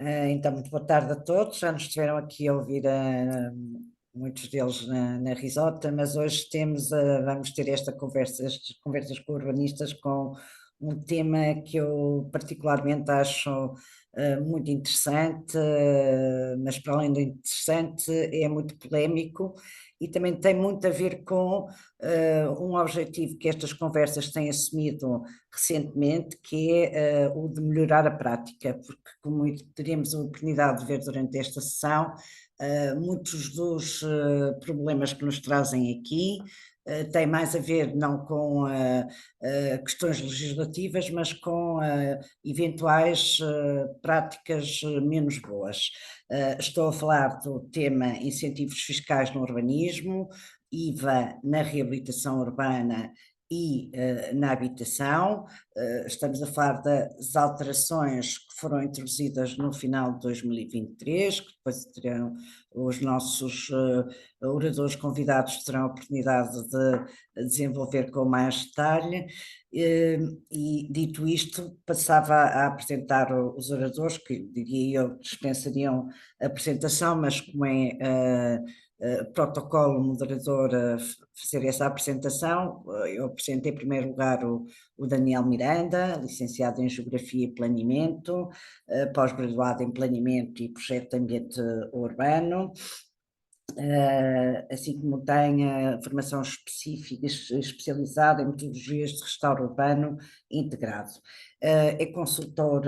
Então, muito boa tarde a todos. Já nos estiveram aqui a ouvir, muitos deles na risota, mas hoje vamos ter estas conversas com urbanistas com um tema que eu particularmente acho muito interessante, mas para além do interessante é muito polémico e também tem muito a ver com um objetivo que estas conversas têm assumido recentemente, que é o de melhorar a prática, porque como teremos a oportunidade de ver durante esta sessão, muitos dos problemas que nos trazem aqui têm mais a ver não com questões legislativas, mas com eventuais práticas menos boas. Estou a falar do tema incentivos fiscais no urbanismo, IVA na reabilitação urbana e na habitação. Estamos a falar das alterações que foram introduzidas no final de 2023, que depois terão os nossos oradores convidados terão a oportunidade de desenvolver com mais detalhe. E dito isto, passava a apresentar os oradores, que diria eu dispensariam a apresentação, mas como é protocolo moderador a fazer essa apresentação, eu apresentei em primeiro lugar o Daniel Miranda, licenciado em Geografia e Planeamento, pós-graduado em Planeamento e Projeto de Ambiente Urbano, assim como tem formação específica, especializada em metodologias de restauro urbano integrado. É consultor,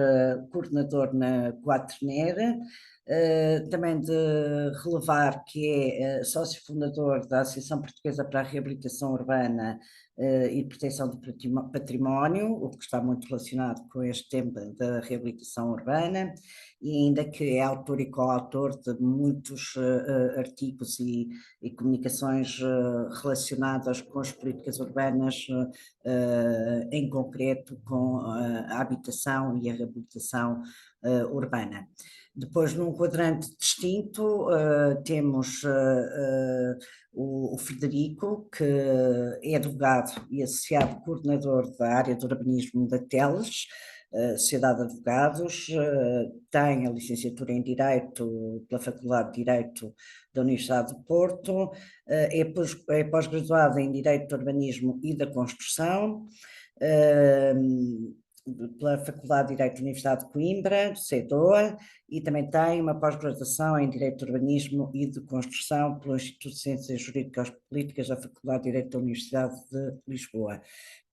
coordenador na Quaterner, também de relevar que é sócio fundador da Associação Portuguesa para a Reabilitação Urbana e Proteção do Património, o que está muito relacionado com este tema da reabilitação urbana, e ainda que é autor e coautor de muitos artigos e comunicações relacionadas com as políticas urbanas, em concreto com a habitação e a reabilitação urbana. Depois, num quadrante distinto, temos o Frederico, que é advogado e associado coordenador da área do urbanismo da Teles, Sociedade de Advogados, tem a licenciatura em Direito pela Faculdade de Direito da Universidade de Porto, é pós-graduado em Direito do Urbanismo e da Construção, pela Faculdade de Direito da Universidade de Coimbra, CEDOA, e também tem uma pós-graduação em Direito de Urbanismo e de Construção pelo Instituto de Ciências Jurídicas e Políticas da Faculdade de Direito da Universidade de Lisboa.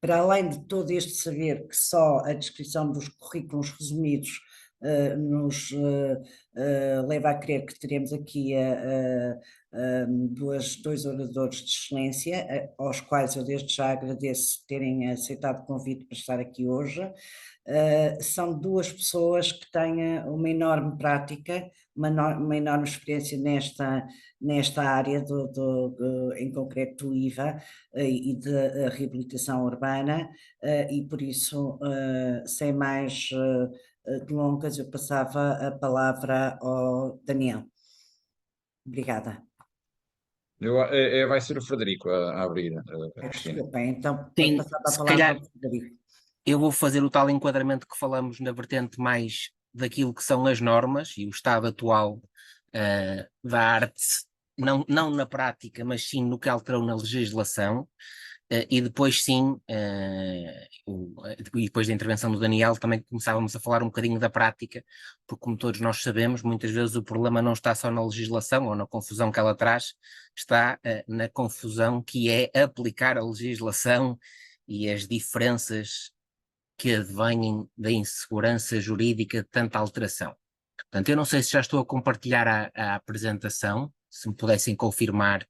Para além de todo este saber que só a descrição dos currículos resumidos nos leva a crer que teremos aqui dois oradores de excelência, aos quais eu desde já agradeço terem aceitado o convite para estar aqui hoje. São duas pessoas que têm uma enorme prática, uma enorme experiência nesta área, em concreto do IVA e de reabilitação urbana, e por isso, sem mais delongas, eu passava a palavra ao Daniel. Obrigada. Vai ser o Frederico a abrir, Cristina. Desculpa, então Sim, passava a se palavra calhar ao Frederico. eu vou fazer o tal enquadramento que falamos na vertente mais daquilo que são as normas e o estado atual da arte, não na prática, mas sim no que alterou na legislação. E depois sim, e depois da intervenção do Daniel, também começávamos a falar um bocadinho da prática, porque como todos nós sabemos, muitas vezes o problema não está só na legislação ou na confusão que ela traz, está na confusão que é aplicar a legislação e as diferenças que advêm da insegurança jurídica de tanta alteração. Portanto, eu não sei se já estou a compartilhar a apresentação, se me pudessem confirmar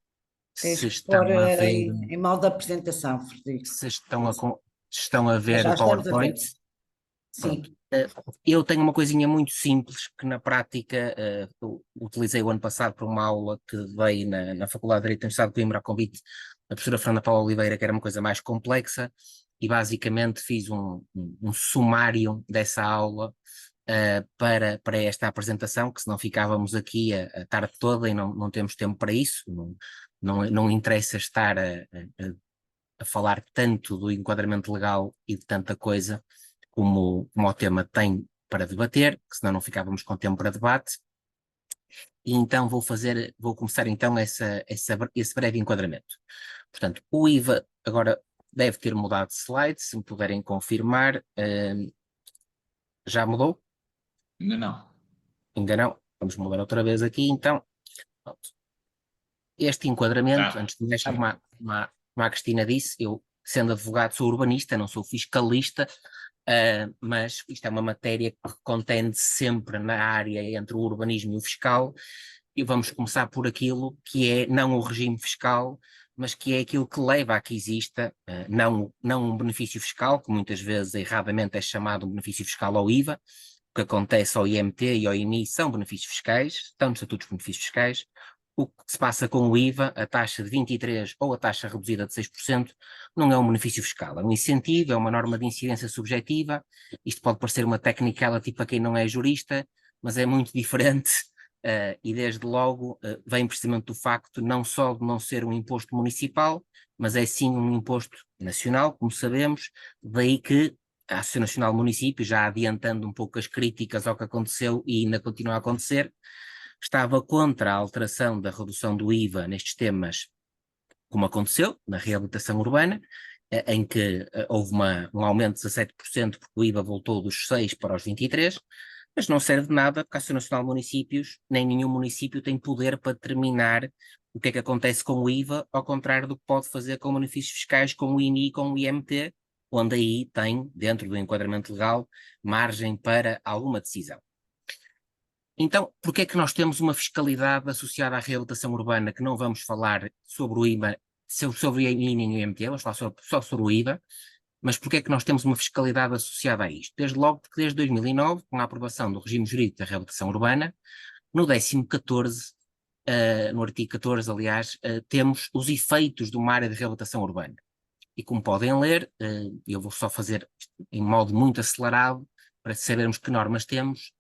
Tens se que pôr estão a ver, em modo de apresentação, Frederico. se estão a ver Já o estamos a ver. PowerPoint. Sim. Pronto. Eu tenho uma coisinha muito simples que na prática eu utilizei o ano passado para uma aula que dei na Faculdade de Direito da Universidade de Coimbra a convite da professora Fernanda Paula Oliveira, que era uma coisa mais complexa, e basicamente fiz um sumário dessa aula para esta apresentação, que senão ficávamos aqui a tarde toda e não temos tempo para isso, não interessa estar a falar tanto do enquadramento legal e de tanta coisa como o tema tem para debater, que senão não ficávamos com tempo para debate. E então vou começar então esse breve enquadramento. Portanto, o IVA agora deve ter mudado de slide, se me puderem confirmar. Já mudou? Ainda não. Ainda não. Vamos mudar outra vez aqui, então. Pronto. Este enquadramento, Ah, antes de mais, sim. como a Cristina disse, eu, sendo advogado, sou urbanista, não sou fiscalista, mas isto é uma matéria que contende sempre na área entre o urbanismo e o fiscal, e vamos começar por aquilo que é não o regime fiscal, mas que é aquilo que leva a que exista não um benefício fiscal, que muitas vezes erradamente é chamado um benefício fiscal ao IVA. O que acontece ao IMT e ao IMI são benefícios fiscais, estão nos estatutos de benefícios fiscais. O que se passa com o IVA, a taxa de 23% ou a taxa reduzida de 6%, não é um benefício fiscal, é um incentivo, é uma norma de incidência subjetiva. Isto pode parecer uma technicality para quem não é jurista, mas é muito diferente e desde logo vem precisamente do facto não só de não ser um imposto municipal, mas é sim um imposto nacional, como sabemos, daí que a Associação Nacional de Municípios, já adiantando um pouco as críticas ao que aconteceu e ainda continua a acontecer, estava contra a alteração da redução do IVA nestes temas, como aconteceu na reabilitação urbana, em que houve um aumento de 17%, porque o IVA voltou dos 6% para os 23%, mas não serve de nada, porque a Associação Nacional de Municípios, nem nenhum município tem poder para determinar o que é que acontece com o IVA, ao contrário do que pode fazer com benefícios fiscais, com o IMI e com o IMT, onde aí tem, dentro do enquadramento legal, margem para alguma decisão. Então, porquê é que nós temos uma fiscalidade associada à reabilitação urbana, que não vamos falar sobre o IVA, sobre o IMI e o IMT, vamos falar só sobre o IVA, mas porquê é que nós temos uma fiscalidade associada a isto? Desde logo porque desde 2009, com a aprovação do regime jurídico da reabilitação urbana, no 14º, no artigo 14, aliás, temos os efeitos de uma área de reabilitação urbana. E como podem ler, eu vou só fazer em modo muito acelerado, para sabermos que normas temos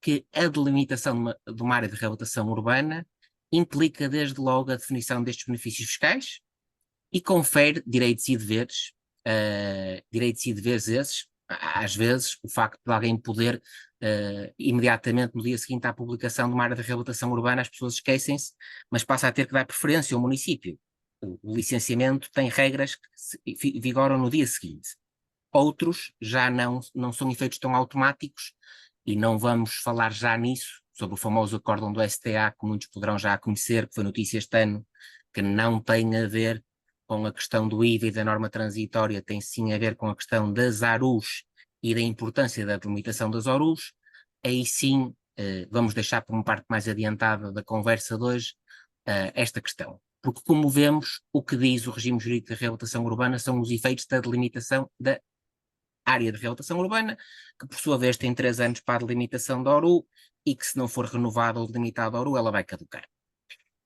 que a delimitação de uma área de reabilitação urbana implica desde logo a definição destes benefícios fiscais e confere direitos e deveres esses. Às vezes, o facto de alguém poder, imediatamente no dia seguinte à publicação de uma área de reabilitação urbana, as pessoas esquecem-se, mas passa a ter que dar preferência ao município. O licenciamento tem regras que vigoram no dia seguinte. Outros já não são efeitos tão automáticos e não vamos falar já nisso, sobre o famoso acórdão do STA, que muitos poderão já conhecer, que foi notícia este ano, que não tem a ver com a questão do IVA e da norma transitória, tem sim a ver com a questão das ARUs e da importância da delimitação das ARUs. Aí sim, vamos deixar para uma parte mais adiantada da conversa de hoje esta questão. Porque, como vemos, o que diz o regime jurídico da reabilitação urbana são os efeitos da delimitação da área de reabilitação urbana, que por sua vez tem 3 anos para a delimitação da ORU e que, se não for renovada ou delimitada a ORU, ela vai caducar.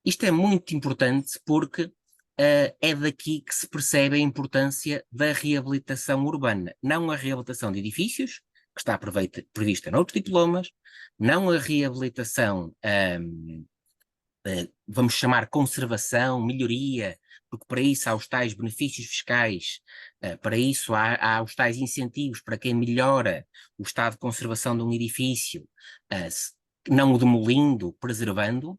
Isto é muito importante porque é daqui que se percebe a importância da reabilitação urbana, não a reabilitação de edifícios, que está prevista noutros diplomas, não a reabilitação, vamos chamar conservação, melhoria, porque para isso há os tais benefícios fiscais, para isso há os tais incentivos para quem melhora o estado de conservação de um edifício, não o demolindo, preservando.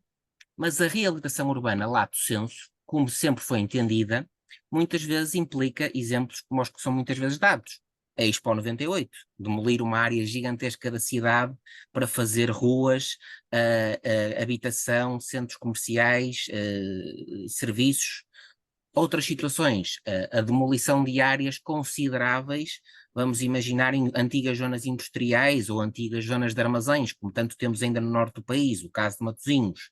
Mas a reabilitação urbana, lato sensu, como sempre foi entendida, muitas vezes implica exemplos como os que são muitas vezes dados. A Expo 98, demolir uma área gigantesca da cidade para fazer ruas, habitação, centros comerciais, serviços. Outras situações, a demolição de áreas consideráveis, vamos imaginar em antigas zonas industriais ou antigas zonas de armazéns, como tanto temos ainda no norte do país, o caso de Matosinhos,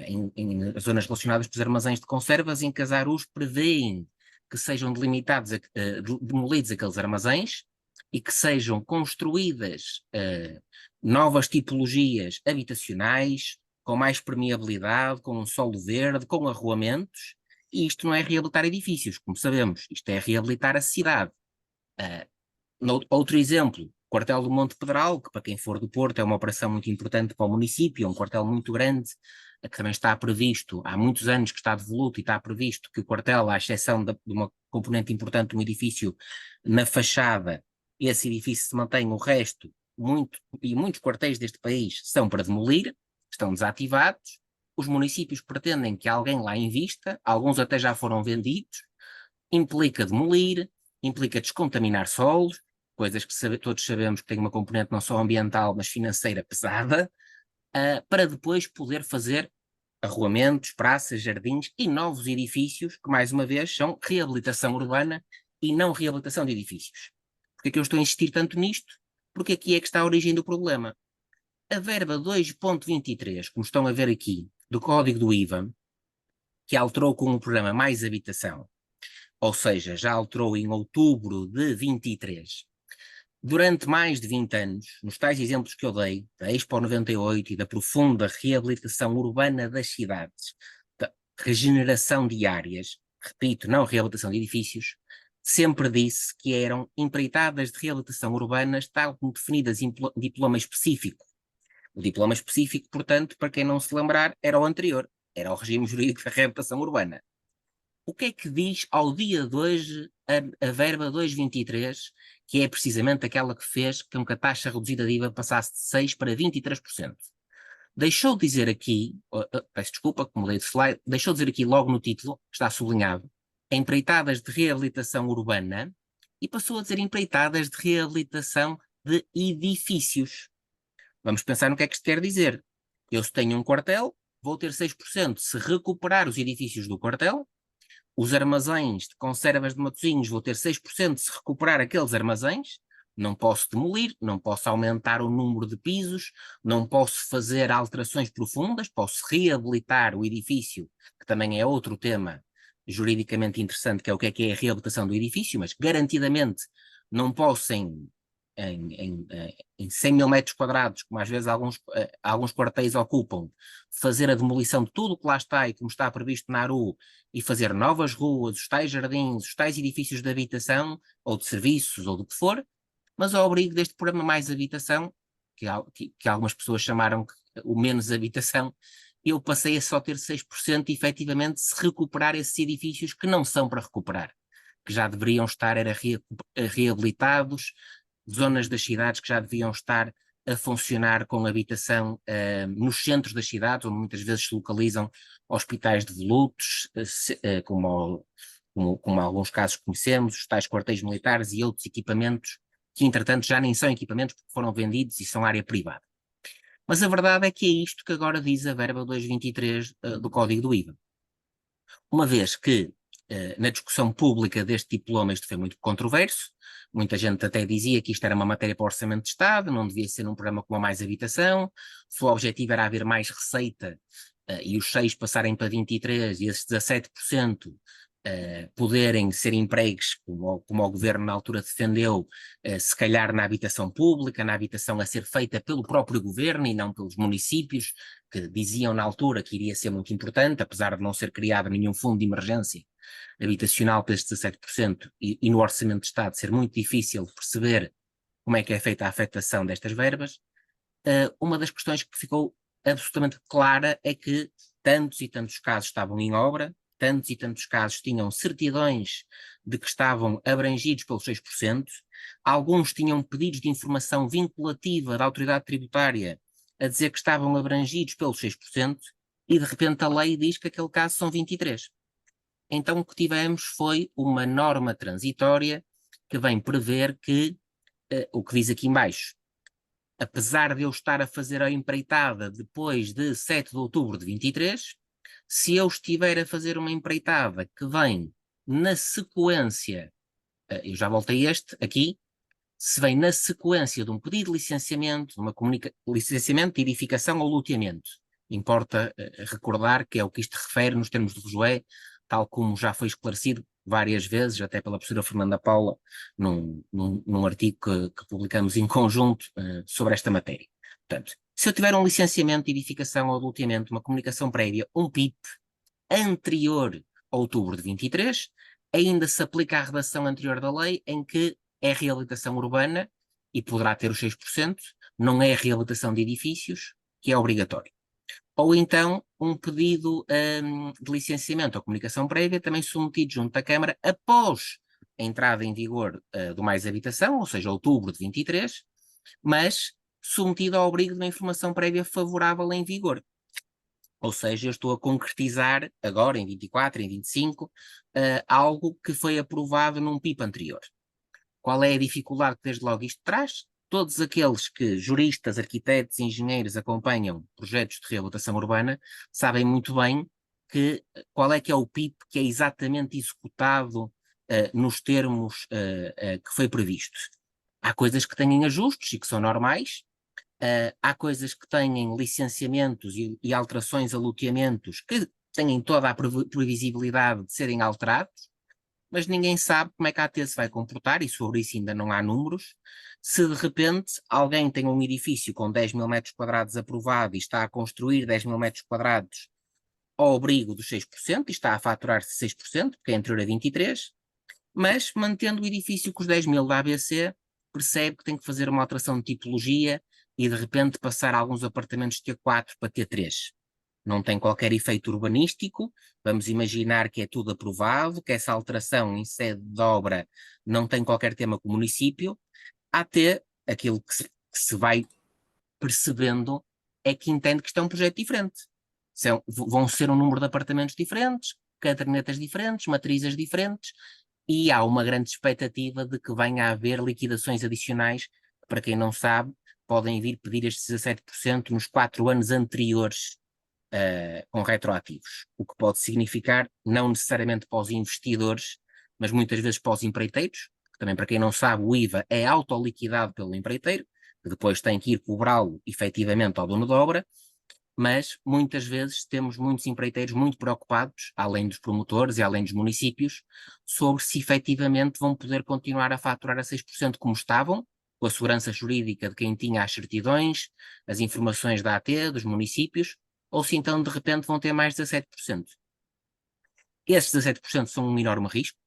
em zonas relacionadas com os armazéns de conservas, em que as ARUs prevêem que sejam demolidos aqueles armazéns e que sejam construídas novas tipologias habitacionais, com mais permeabilidade, com um solo verde, com arruamentos, e isto não é reabilitar edifícios, como sabemos, isto é reabilitar a cidade. Outro exemplo, o quartel do Monte Pedral, que para quem for do Porto é uma operação muito importante para o município, é um quartel muito grande, que também está previsto, há muitos anos que está devoluto e está previsto que o quartel, à exceção de uma componente importante de um edifício na fachada, esse edifício se mantém, o resto muitos quartéis deste país são para demolir, estão desativados, os municípios pretendem que alguém lá invista, alguns até já foram vendidos, implica demolir, implica descontaminar solos, coisas que todos sabemos que têm uma componente não só ambiental, mas financeira pesada, para depois poder fazer arruamentos, praças, jardins e novos edifícios, que mais uma vez são reabilitação urbana e não reabilitação de edifícios. Porque é que eu estou a insistir tanto nisto? Porque aqui é que está a origem do problema. A verba 2.23, como estão a ver aqui, do código do IVA, que alterou com o programa Mais Habitação, ou seja, já alterou em outubro de 23, durante mais de 20 anos, nos tais exemplos que eu dei, da Expo 98 e da profunda reabilitação urbana das cidades, da regeneração de áreas, repito, não reabilitação de edifícios, sempre disse que eram empreitadas de reabilitação urbanas, tal como definidas em diploma específico. O diploma específico, portanto, para quem não se lembrar, era o anterior, era o regime jurídico da reabilitação urbana. O que é que diz ao dia de hoje a verba 223, que é precisamente aquela que fez com que a taxa reduzida de IVA passasse de 6% para 23%? Deixou de dizer aqui, peço desculpa que mudei de slide, deixou de dizer aqui logo no título, está sublinhado, empreitadas de reabilitação urbana, e passou a dizer empreitadas de reabilitação de edifícios. Vamos pensar no que é que isto quer dizer. Eu, se tenho um quartel, vou ter 6% se recuperar os edifícios do quartel. Os armazéns de conservas de Matosinhos, vou ter 6% se recuperar aqueles armazéns. Não posso demolir, não posso aumentar o número de pisos, não posso fazer alterações profundas, posso reabilitar o edifício, que também é outro tema juridicamente interessante, que é a reabilitação do edifício, mas garantidamente não posso em 100 mil metros quadrados, como às vezes alguns quartéis ocupam, fazer a demolição de tudo o que lá está e como está previsto na ARU, e fazer novas ruas, os tais jardins, os tais edifícios de habitação, ou de serviços, ou do que for, mas ao abrigo deste programa Mais Habitação, que algumas pessoas chamaram o menos habitação, eu passei a só ter 6% efetivamente se recuperar esses edifícios que não são para recuperar, que já deveriam estar reabilitados, zonas das cidades que já deviam estar a funcionar com habitação nos centros das cidades, onde muitas vezes se localizam hospitais de volutos, como alguns casos conhecemos, os tais quartéis militares e outros equipamentos que, entretanto, já nem são equipamentos porque foram vendidos e são área privada. Mas a verdade é que é isto que agora diz a verba 223 do Código do IVA. Uma vez que na discussão pública deste diploma isto foi muito controverso, muita gente até dizia que isto era uma matéria para o Orçamento de Estado, não devia ser um programa como a Mais Habitação, se o objetivo era haver mais receita e os 6 passarem para 23 e esses 17% poderem ser empregues, como o Governo na altura defendeu, se calhar na habitação pública, na habitação a ser feita pelo próprio Governo e não pelos municípios, que diziam na altura que iria ser muito importante, apesar de não ser criado nenhum fundo de emergência habitacional para estes 17% e no Orçamento de Estado ser muito difícil perceber como é que é feita a afetação destas verbas. Uma das questões que ficou absolutamente clara é que tantos e tantos casos estavam em obra, tantos e tantos casos tinham certidões de que estavam abrangidos pelos 6%, alguns tinham pedidos de informação vinculativa da autoridade tributária a dizer que estavam abrangidos pelos 6%, e de repente a lei diz que aquele caso são 23%. Então o que tivemos foi uma norma transitória que vem prever que, o que diz aqui em baixo, apesar de eu estar a fazer a empreitada depois de 7 de outubro de 23, se eu estiver a fazer uma empreitada que vem na sequência, eu já voltei aqui, se vem na sequência de um pedido de licenciamento, licenciamento de edificação ou loteamento, importa recordar que é o que isto refere nos termos do RJOE, tal como já foi esclarecido várias vezes, até pela professora Fernanda Paula, num artigo que publicamos em conjunto sobre esta matéria. Portanto, se eu tiver um licenciamento de edificação ou de loteamento, uma comunicação prévia, um PIP, anterior a outubro de 23, ainda se aplica à redação anterior da lei, em que é reabilitação urbana e poderá ter os 6%, não é reabilitação de edifícios, que é obrigatório. Ou então um pedido de licenciamento ou comunicação prévia, também submetido junto à Câmara após a entrada em vigor do Mais Habitação, ou seja, outubro de 23, mas submetido ao abrigo de uma informação prévia favorável em vigor. Ou seja, eu estou a concretizar agora, em 24, em 25, algo que foi aprovado num PIP anterior. Qual é a dificuldade que desde logo isto traz? Todos aqueles que, juristas, arquitetos, engenheiros, acompanham projetos de reabilitação urbana, sabem muito bem qual é que é o PIP que é exatamente executado nos termos que foi previsto. Há coisas que têm ajustes e que são normais, há coisas que têm licenciamentos e alterações a loteamentos que têm toda a previsibilidade de serem alterados, mas ninguém sabe como é que a AT se vai comportar, e sobre isso ainda não há números. Se de repente alguém tem um edifício com 10 mil metros quadrados aprovado e está a construir 10 mil metros quadrados ao abrigo dos 6%, e está a faturar-se 6%, porque é anterior a 23%, mas mantendo o edifício com os 10 mil da ABC, percebe que tem que fazer uma alteração de tipologia e de repente passar alguns apartamentos de T4 para T3. Não tem qualquer efeito urbanístico, vamos imaginar que é tudo aprovado, que essa alteração em sede de obra não tem qualquer tema com o município, até aquilo que se vai percebendo é que entende que isto é um projeto diferente. Vão ser um número de apartamentos diferentes, cadernetas diferentes, matrizes diferentes, e há uma grande expectativa de que venha a haver liquidações adicionais, que, para quem não sabe, podem vir pedir estes 17% nos 4 anos anteriores com retroativos, o que pode significar, não necessariamente para os investidores, mas muitas vezes para os empreiteiros, que também, para quem não sabe, o IVA é autoliquidado pelo empreiteiro, que depois tem que ir cobrá-lo efetivamente ao dono da obra, mas muitas vezes temos muitos empreiteiros muito preocupados, além dos promotores e além dos municípios, sobre se efetivamente vão poder continuar a faturar a 6% como estavam, com a segurança jurídica de quem tinha as certidões, as informações da AT, dos municípios, ou se então de repente vão ter mais 17%. Esses 17% são um enorme risco,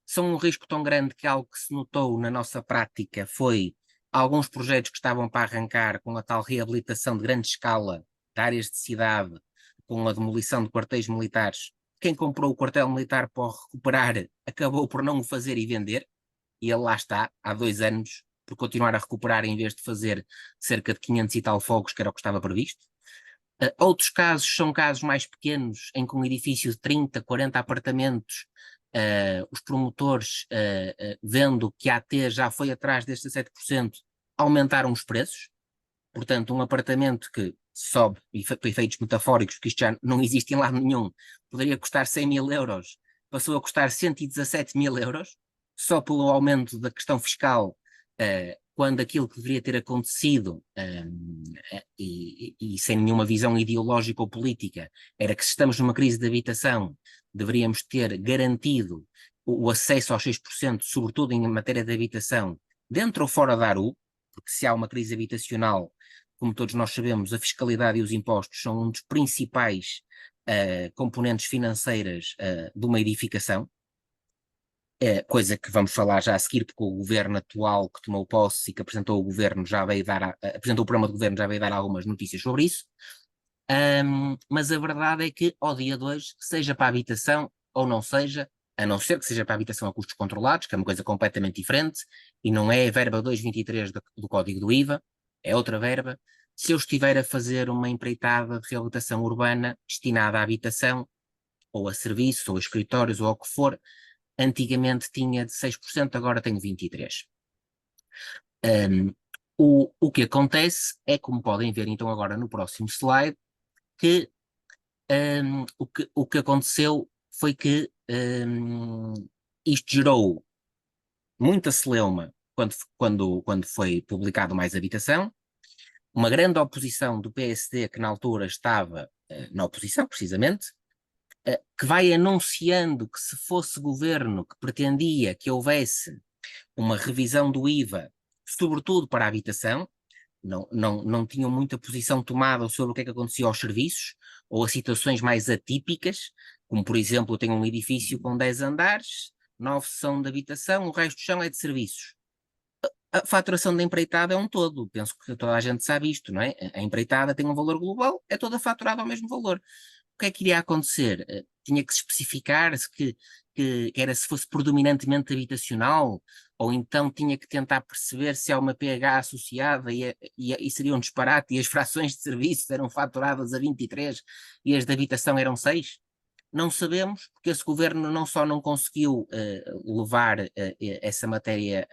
são um risco tão grande que algo que se notou na nossa prática foi alguns projetos que estavam para arrancar com a tal reabilitação de grande escala de áreas de cidade, com a demolição de quartéis militares. Quem comprou o quartel militar para o recuperar acabou por não o fazer e vender, e ele lá está, há 2 anos, por continuar a recuperar em vez de fazer cerca de 500 e tal fogos, que era o que estava previsto. Outros casos são casos mais pequenos, em que um edifício de 30, 40 apartamentos, os promotores, vendo que a AT já foi atrás destes 7%, aumentaram os preços. Portanto, um apartamento que sobe, e para efeitos metafóricos, porque isto já não existe em lado nenhum, poderia custar 100 mil euros, passou a custar 117 mil euros, só pelo aumento da questão fiscal, quando aquilo que deveria ter acontecido, e sem nenhuma visão ideológica ou política, era que se estamos numa crise de habitação, deveríamos ter garantido o acesso aos 6%, sobretudo em matéria de habitação, dentro ou fora da ARU, porque se há uma crise habitacional, como todos nós sabemos, a fiscalidade e os impostos são um dos principais componentes financeiras de uma edificação, coisa que vamos falar já a seguir, porque o governo atual que tomou posse e que apresentou o governo já veio apresentou o programa do governo, já veio dar algumas notícias sobre isso. Mas a verdade é que ao dia de hoje, seja para a habitação ou não seja, a não ser que seja para a habitação a custos controlados, que é uma coisa completamente diferente, e não é a verba 223 do Código do IVA, é outra verba. Se eu estiver a fazer uma empreitada de reabilitação urbana destinada à habitação, ou a serviços, ou a escritórios, ou ao que for, antigamente tinha de 6%, agora tenho 23%. O que acontece é, como podem ver então agora no próximo slide, que o que aconteceu foi que isto gerou muita celeuma quando foi publicado Mais Habitação, uma grande oposição do PSD, que na altura estava na oposição, precisamente, que vai anunciando que se fosse governo que pretendia que houvesse uma revisão do IVA, sobretudo para a habitação, não tinham muita posição tomada sobre o que é que acontecia aos serviços, ou a situações mais atípicas, como por exemplo, eu tenho um edifício com 10 andares, 9 são de habitação, o resto do chão é de serviços. A faturação da empreitada é um todo, penso que toda a gente sabe isto, não é? A empreitada tem um valor global, é toda faturada ao mesmo valor. O que é que iria acontecer? Tinha que se especificar que era se fosse predominantemente habitacional, ou então tinha que tentar perceber se há uma PH associada e seria um disparate, e as frações de serviços eram faturadas a 23 e as de habitação eram 6? Não sabemos, porque esse governo não só não conseguiu levar essa matéria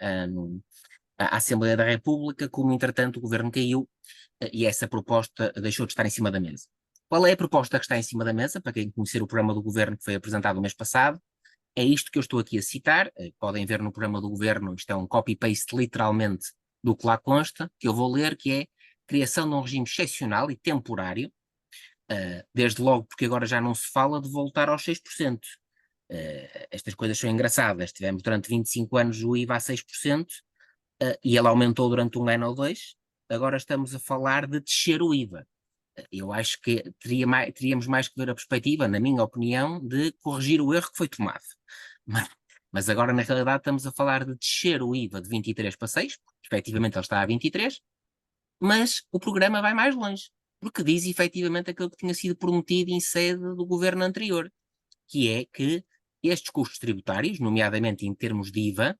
à Assembleia da República, como entretanto o governo caiu e essa proposta deixou de estar em cima da mesa. Qual é a proposta que está em cima da mesa? Para quem conhecer o programa do governo que foi apresentado no mês passado, é isto que eu estou aqui a citar. Podem ver no programa do governo, isto é um copy-paste literalmente do que lá consta, que eu vou ler, que é criação de um regime excepcional e temporário, desde logo porque agora já não se fala de voltar aos 6%. Estas coisas são engraçadas. Tivemos durante 25 anos o IVA a 6%, e ela aumentou durante um ano ou dois. Agora estamos a falar de descer o IVA. Eu acho que teríamos mais que ver a perspectiva, na minha opinião, de corrigir o erro que foi tomado. Mas agora, na realidade, estamos a falar de descer o IVA de 23 para 6, porque efetivamente ele está a 23, mas o programa vai mais longe, porque diz efetivamente aquilo que tinha sido prometido em sede do governo anterior, que é que estes custos tributários, nomeadamente em termos de IVA,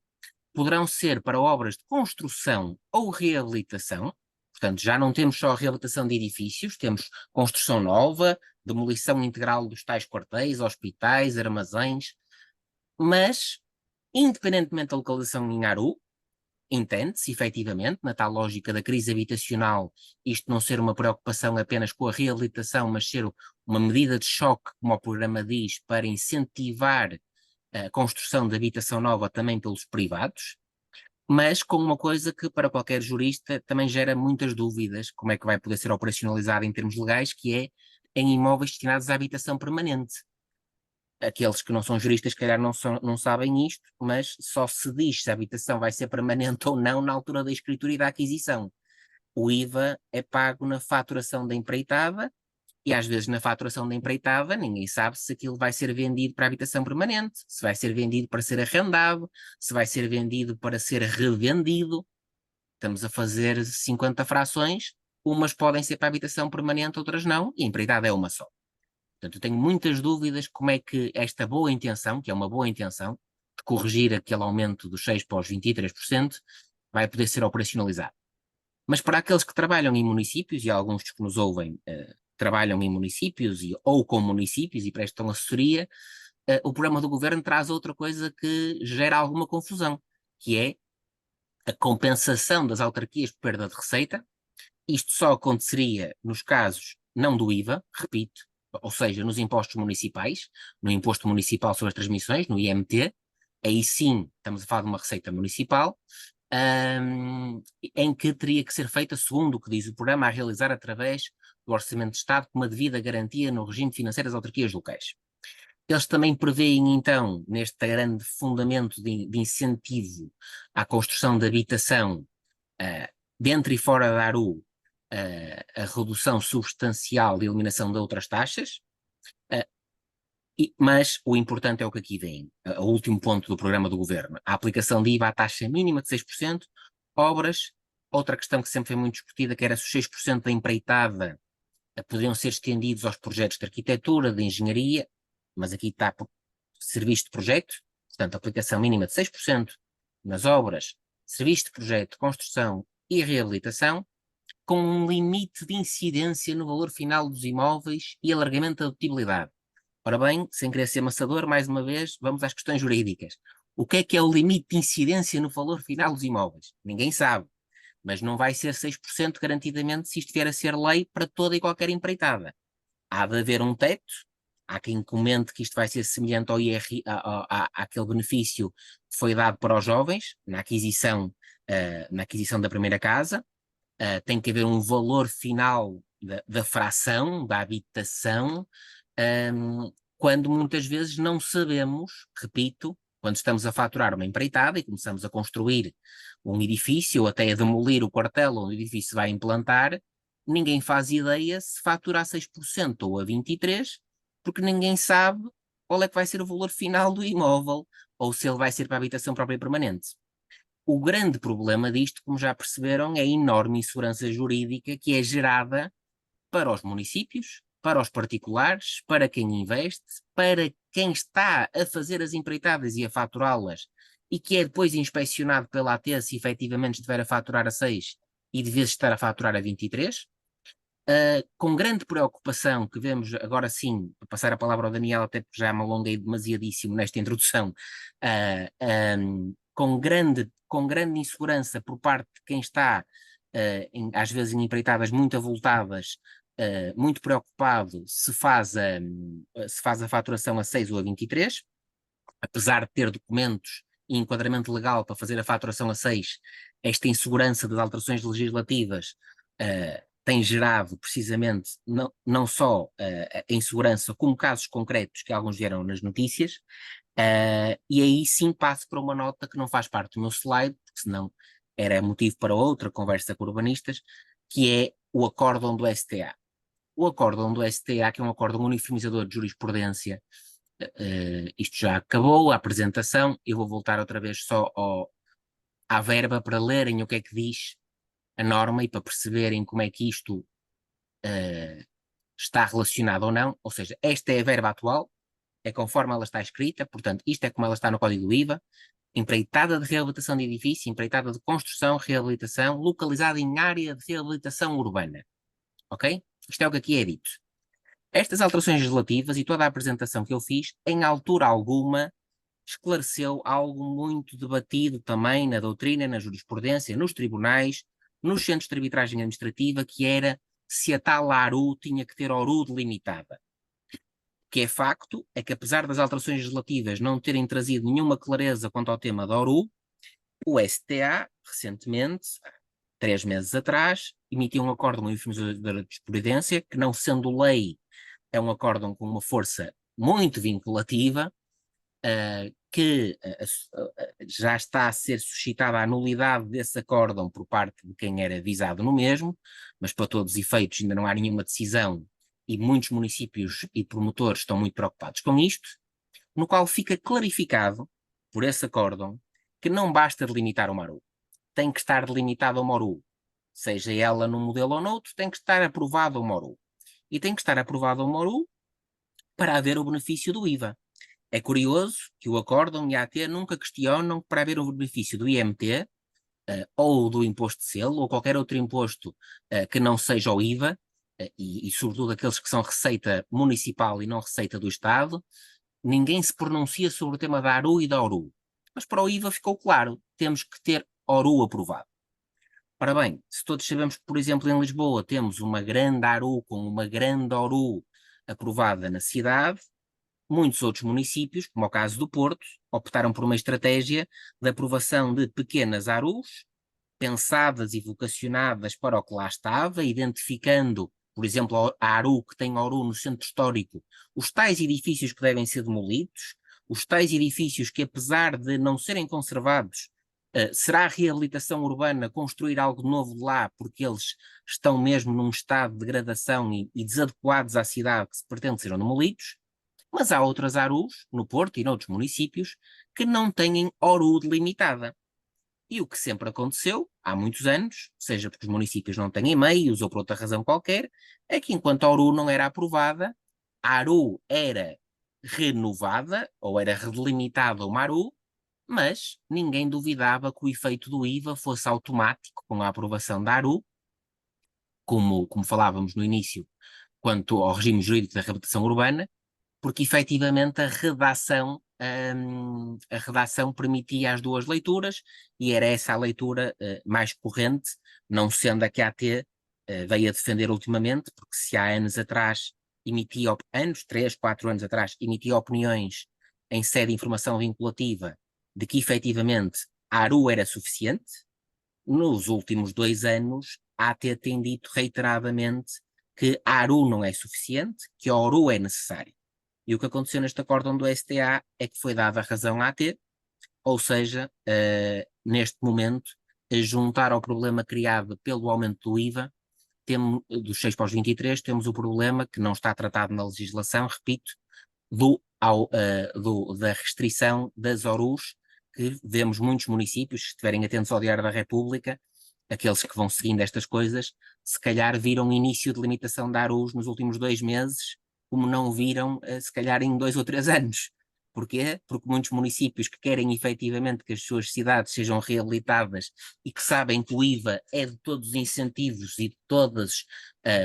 poderão ser para obras de construção ou reabilitação. Portanto, já não temos só a reabilitação de edifícios, temos construção nova, demolição integral dos tais quartéis, hospitais, armazéns, mas, independentemente da localização em Aru, entende-se, efetivamente, na tal lógica da crise habitacional, isto não ser uma preocupação apenas com a reabilitação, mas ser uma medida de choque, como o programa diz, para incentivar a construção de habitação nova também pelos privados, mas com uma coisa que para qualquer jurista também gera muitas dúvidas, como é que vai poder ser operacionalizado em termos legais, que é em imóveis destinados à habitação permanente. Aqueles que não são juristas, se calhar não sabem isto, mas só se diz se a habitação vai ser permanente ou não na altura da escritura e da aquisição. O IVA é pago na faturação da empreitada, e às vezes na faturação da empreitada ninguém sabe se aquilo vai ser vendido para habitação permanente, se vai ser vendido para ser arrendado, se vai ser vendido para ser revendido. Estamos a fazer 50 frações, umas podem ser para habitação permanente, outras não, e a empreitada é uma só. Portanto, eu tenho muitas dúvidas como é que esta boa intenção, que é uma boa intenção, de corrigir aquele aumento dos 6% para os 23%, vai poder ser operacionalizado. Mas para aqueles que trabalham em municípios, e alguns que nos ouvem trabalham em municípios ou com municípios e prestam assessoria, o programa do governo traz outra coisa que gera alguma confusão, que é a compensação das autarquias por perda de receita. Isto só aconteceria nos casos não do IVA, repito, ou seja, nos impostos municipais, no Imposto Municipal sobre as Transmissões, no IMT, aí sim estamos a falar de uma receita municipal, em que teria que ser feita, segundo o que diz o programa, a realizar através do Orçamento de Estado com uma devida garantia no regime financeiro das autarquias locais. Eles também preveem, então, neste grande fundamento de incentivo à construção de habitação dentro e fora da ARU, a redução substancial e eliminação de outras taxas, mas o importante é o que aqui vem, o último ponto do programa do governo, a aplicação de IVA à taxa mínima de 6%, obras, outra questão que sempre foi muito discutida, que era se os 6% da empreitada poderiam ser estendidos aos projetos de arquitetura, de engenharia, mas aqui está serviço de projeto, portanto, aplicação mínima de 6% nas obras, serviço de projeto, construção e reabilitação, com um limite de incidência no valor final dos imóveis e alargamento da dutibilidade. Ora bem, sem querer ser amassador, mais uma vez, vamos às questões jurídicas. O que é o limite de incidência no valor final dos imóveis? Ninguém sabe, mas não vai ser 6% garantidamente se isto vier a ser lei para toda e qualquer empreitada. Há de haver um teto, há quem comente que isto vai ser semelhante ao àquele benefício que foi dado para os jovens na aquisição da primeira casa. Tem que haver um valor final da fração, da habitação, quando muitas vezes não sabemos, repito, quando estamos a faturar uma empreitada e começamos a construir um edifício ou até a demolir o quartel onde o edifício vai implantar, ninguém faz ideia se fatura a 6% ou a 23%, porque ninguém sabe qual é que vai ser o valor final do imóvel ou se ele vai ser para a habitação própria e permanente. O grande problema disto, como já perceberam, é a enorme insegurança jurídica que é gerada para os municípios, para os particulares, para quem investe, para quem está a fazer as empreitadas e a faturá-las e que é depois inspecionado pela AT se efetivamente estiver a faturar a 6 e de vezes estar a faturar a 23. Com grande preocupação que vemos, agora sim, para passar a palavra ao Daniel, até porque já me alonguei demasiadíssimo nesta introdução, com grande insegurança por parte de quem está, às vezes em empreitadas muito avultadas, muito preocupado se faz a faturação a 6 ou a 23, apesar de ter documentos e enquadramento legal para fazer a faturação a 6, esta insegurança das alterações legislativas tem gerado precisamente não só a insegurança, como casos concretos que alguns vieram nas notícias, e aí sim passo para uma nota que não faz parte do meu slide, porque senão era motivo para outra conversa com urbanistas, que é o acórdão do STA. O acórdão do STA, que é um acórdão uniformizador de jurisprudência, isto já acabou, a apresentação, eu vou voltar outra vez só à verba para lerem o que é que diz a norma e para perceberem como é que isto está relacionado ou não, ou seja, esta é a verba atual, é conforme ela está escrita, portanto, isto é como ela está no Código do IVA, empreitada de reabilitação de edifício, empreitada de construção, reabilitação, localizada em área de reabilitação urbana, ok? Isto é o que aqui é dito. Estas alterações legislativas e toda a apresentação que eu fiz, em altura alguma, esclareceu algo muito debatido também na doutrina, na jurisprudência, nos tribunais, nos centros de arbitragem administrativa, que era se a tal ARU tinha que ter ORU delimitada. O que é facto é que, apesar das alterações legislativas não terem trazido nenhuma clareza quanto ao tema da ORU, o STA, recentemente, 3 meses atrás, emitiu um acórdão uniformizador da jurisprudência, que não sendo lei, é um acórdão com uma força muito vinculativa, que já está a ser suscitada a nulidade desse acórdão por parte de quem era visado no mesmo, mas para todos os efeitos ainda não há nenhuma decisão e muitos municípios e promotores estão muito preocupados com isto, no qual fica clarificado por esse acórdão que não basta delimitar uma ARU, tem que estar delimitada uma ORU, seja ela num modelo ou noutro, tem que estar aprovada uma ORU. E tem que estar aprovada uma ORU para haver o benefício do IVA. É curioso que o acórdão e a AT nunca questionam para haver o benefício do IMT, ou do imposto de selo, ou qualquer outro imposto que não seja o IVA, e sobretudo aqueles que são receita municipal e não receita do Estado, ninguém se pronuncia sobre o tema da ARU e da ORU. Mas para o IVA ficou claro, temos que ter ORU aprovado. Ora bem, se todos sabemos que, por exemplo, em Lisboa temos uma grande ARU com uma grande ORU aprovada na cidade, muitos outros municípios, como é o caso do Porto, optaram por uma estratégia de aprovação de pequenas ARUs, pensadas e vocacionadas para o que lá estava, identificando, por exemplo, a ARU que tem ORU no centro histórico, os tais edifícios que devem ser demolidos, os tais edifícios que, apesar de não serem conservados, será a reabilitação urbana construir algo novo lá, porque eles estão mesmo num estado de degradação e desadequados à cidade que se pretende serão demolidos. Mas há outras ARUs, no Porto e noutros municípios, que não têm ORU delimitada. E o que sempre aconteceu, há muitos anos, seja porque os municípios não têm meios ou por outra razão qualquer, é que enquanto a ORU não era aprovada, a ARU era renovada ou era redelimitada uma ARU, mas ninguém duvidava que o efeito do IVA fosse automático com a aprovação da ARU, como falávamos no início, quanto ao regime jurídico da reabilitação urbana, porque efetivamente a redação permitia as duas leituras e era essa a leitura mais corrente, não sendo a que a AT veio a defender ultimamente, porque se há anos atrás emitia, 3, 4 anos atrás, emitia opiniões em sede de informação vinculativa de que efetivamente a ARU era suficiente, nos últimos 2 anos a AT tem dito reiteradamente que a ARU não é suficiente, que a ORU é necessária. E o que aconteceu neste acórdão do STA é que foi dada a razão à AT, ou seja, neste momento, a juntar ao problema criado pelo aumento do IVA, dos 6 para os 23, temos o problema que não está tratado na legislação, repito, da restrição das ORUs, que vemos muitos municípios, se estiverem atentos ao Diário da República, aqueles que vão seguindo estas coisas, se calhar viram o início de limitação da ARUs nos últimos 2 meses, como não viram, se calhar, em 2 ou 3 anos, Porquê? Porque muitos municípios que querem efetivamente que as suas cidades sejam reabilitadas e que sabem que o IVA é de todos os incentivos e de todos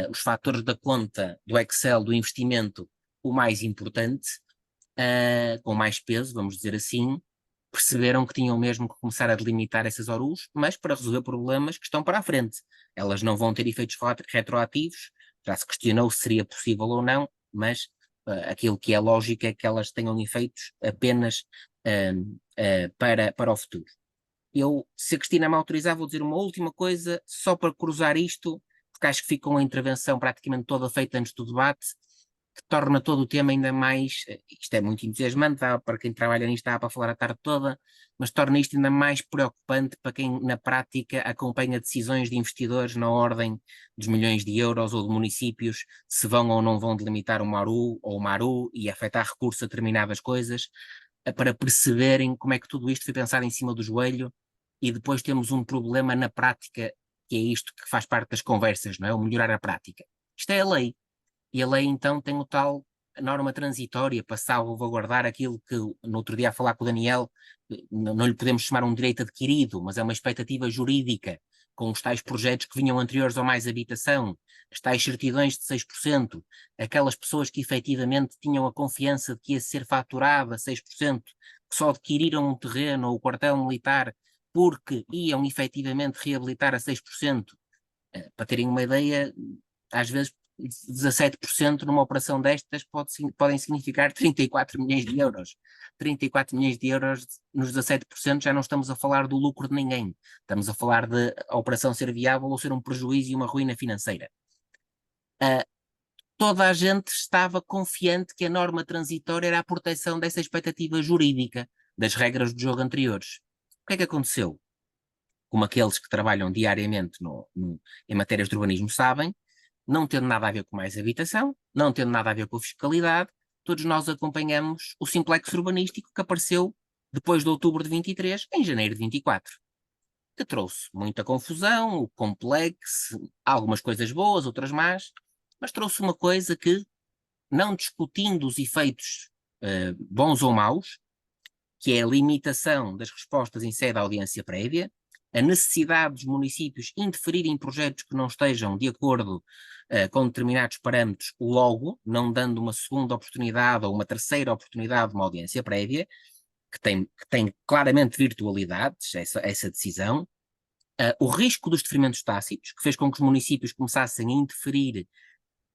os fatores da conta do Excel do investimento o mais importante, com mais peso, vamos dizer assim, perceberam que tinham mesmo que começar a delimitar essas ORUs, mas para resolver problemas que estão para a frente. Elas não vão ter efeitos retroativos, já se questionou se seria possível ou não, mas aquilo que é lógico é que elas tenham efeitos apenas para o futuro. Se a Cristina me autorizar, vou dizer uma última coisa, só para cruzar isto, porque acho que fica uma intervenção praticamente toda feita antes do debate, que torna todo o tema ainda mais, isto é muito entusiasmante, para quem trabalha nisto dá para falar a tarde toda, mas torna isto ainda mais preocupante para quem na prática acompanha decisões de investidores na ordem dos milhões de euros ou de municípios, se vão ou não vão delimitar o MARU ou o MARU e afetar recursos a determinadas coisas, para perceberem como é que tudo isto foi pensado em cima do joelho e depois temos um problema na prática, que é isto que faz parte das conversas, não é? O melhorar a prática. Isto é a lei. E a lei então tem o tal norma transitória para salvaguardar aquilo que no outro dia a falar com o Daniel, não lhe podemos chamar um direito adquirido, mas é uma expectativa jurídica, com os tais projetos que vinham anteriores ao Mais Habitação, as tais certidões de 6%, aquelas pessoas que efetivamente tinham a confiança de que ia ser faturada 6%, que só adquiriram um terreno ou o quartel militar porque iam efetivamente reabilitar a 6%. Para terem uma ideia, às vezes 17% numa operação destas podem significar 34 milhões de euros. 34 milhões de euros nos 17% já não estamos a falar do lucro de ninguém. Estamos a falar de a operação ser viável ou ser um prejuízo e uma ruína financeira. Toda a gente estava confiante que a norma transitória era a proteção dessa expectativa jurídica das regras do jogo anteriores. O que é que aconteceu? Como aqueles que trabalham diariamente em matérias de urbanismo sabem, não tendo nada a ver com Mais Habitação, não tendo nada a ver com a fiscalidade, todos nós acompanhamos o simplex urbanístico que apareceu depois de outubro de 23, em janeiro de 24, que trouxe muita confusão, o complexo, algumas coisas boas, outras más, mas trouxe uma coisa que, não discutindo os efeitos bons ou maus, que é a limitação das respostas em sede de audiência prévia, a necessidade dos municípios interferirem em projetos que não estejam de acordo com determinados parâmetros logo, não dando uma segunda oportunidade ou uma terceira oportunidade de uma audiência prévia, que tem claramente virtualidades, essa decisão, o risco dos deferimentos tácitos, que fez com que os municípios começassem a interferir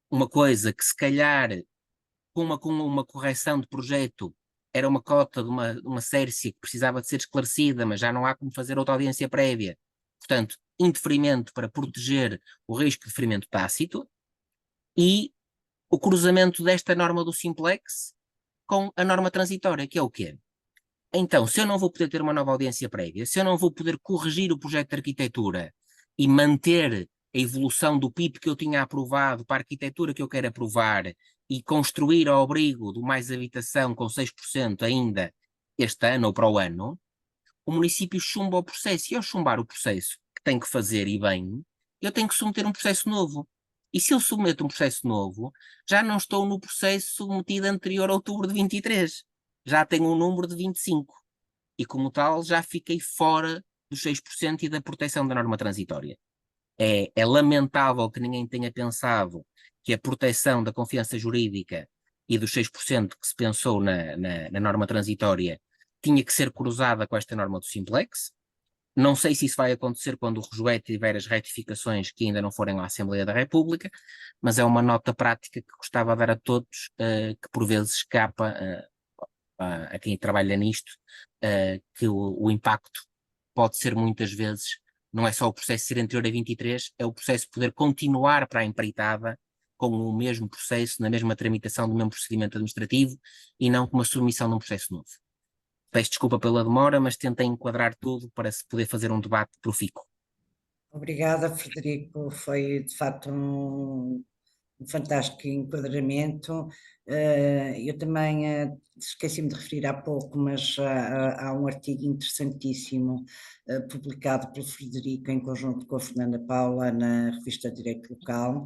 uma coisa que se calhar com uma correção de projeto era uma cota de uma Sércia que precisava de ser esclarecida, mas já não há como fazer outra audiência prévia. Portanto, indeferimento para proteger o risco de deferimento tácito e o cruzamento desta norma do Simplex com a norma transitória, que é o quê? Então, se eu não vou poder ter uma nova audiência prévia, se eu não vou poder corrigir o projeto de arquitetura e manter a evolução do PIB que eu tinha aprovado para a arquitetura que eu quero aprovar e construir ao abrigo do Mais Habitação com 6% ainda este ano ou para o ano, o município chumba o processo. E ao chumbar o processo que tem que fazer e bem, eu tenho que submeter um processo novo. E se eu submeto um processo novo, já não estou no processo submetido anterior a outubro de 23. Já tenho um número de 25. E como tal, já fiquei fora dos 6% e da proteção da norma transitória. É lamentável que ninguém tenha pensado que a proteção da confiança jurídica e dos 6% que se pensou na norma transitória tinha que ser cruzada com esta norma do Simplex. Não sei se isso vai acontecer quando o RJUE tiver as retificações que ainda não forem à Assembleia da República, mas é uma nota prática que gostava de dar a todos, que por vezes escapa a quem trabalha nisto, que o impacto pode ser muitas vezes, não é só o processo ser anterior a 23, é o processo poder continuar para a empreitada com o mesmo processo, na mesma tramitação do mesmo procedimento administrativo e não com uma submissão de um processo novo. Peço desculpa pela demora, mas tentei enquadrar tudo para se poder fazer um debate profícuo. Obrigada, Frederico. Foi de facto um fantástico enquadramento. Eu também esqueci-me de referir há pouco, mas há um artigo interessantíssimo publicado pelo Frederico em conjunto com a Fernanda Paula na revista Direito Local,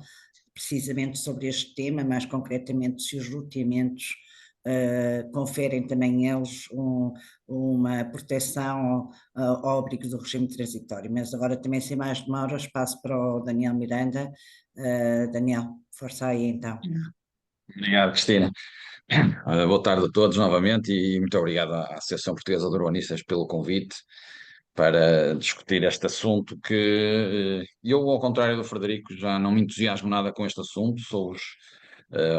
precisamente sobre este tema, mais concretamente se os loteamentos conferem também eles uma proteção ao abrigo do regime transitório. Mas agora também, sem mais demoras, passo para o Daniel Miranda. Daniel, força aí então. Obrigado, Cristina. Boa tarde a todos novamente e muito obrigado à Associação Portuguesa de Urbanistas pelo convite para discutir este assunto que eu, ao contrário do Frederico, já não me entusiasmo nada com este assunto, sou-vos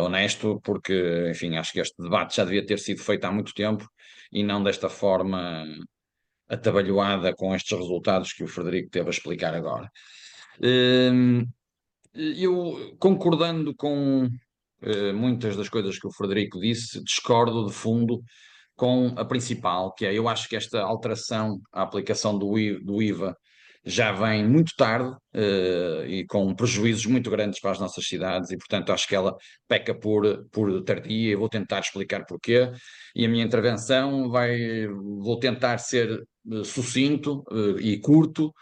honesto, porque, enfim, acho que este debate já devia ter sido feito há muito tempo e não desta forma atabalhoada com estes resultados que o Frederico teve a explicar agora. Eu, concordando com muitas das coisas que o Frederico disse, discordo de fundo com a principal, que é, eu acho que esta alteração à aplicação do IVA já vem muito tarde e com prejuízos muito grandes para as nossas cidades e, portanto, acho que ela peca por tardia. Eu vou tentar explicar porquê e a minha intervenção vou tentar ser sucinto e curto,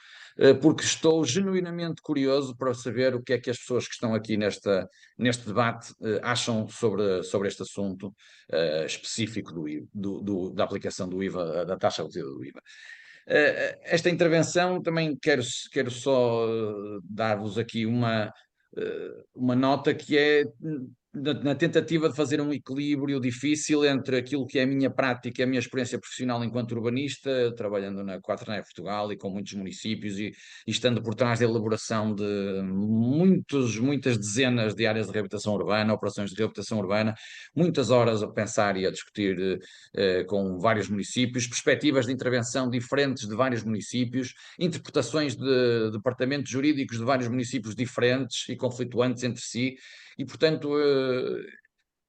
porque estou genuinamente curioso para saber o que é que as pessoas que estão aqui neste debate acham sobre este assunto específico da aplicação do IVA, da taxa reduzida do IVA. Esta intervenção também quero só dar-vos aqui uma nota que é na tentativa de fazer um equilíbrio difícil entre aquilo que é a minha prática, a minha experiência profissional enquanto urbanista, trabalhando na Quaternary Portugal e com muitos municípios e estando por trás da elaboração de muitas dezenas de áreas de reabilitação urbana, operações de reabilitação urbana, muitas horas a pensar e a discutir com vários municípios, perspectivas de intervenção diferentes de vários municípios, interpretações de departamentos jurídicos de vários municípios diferentes e conflituantes entre si, e portanto,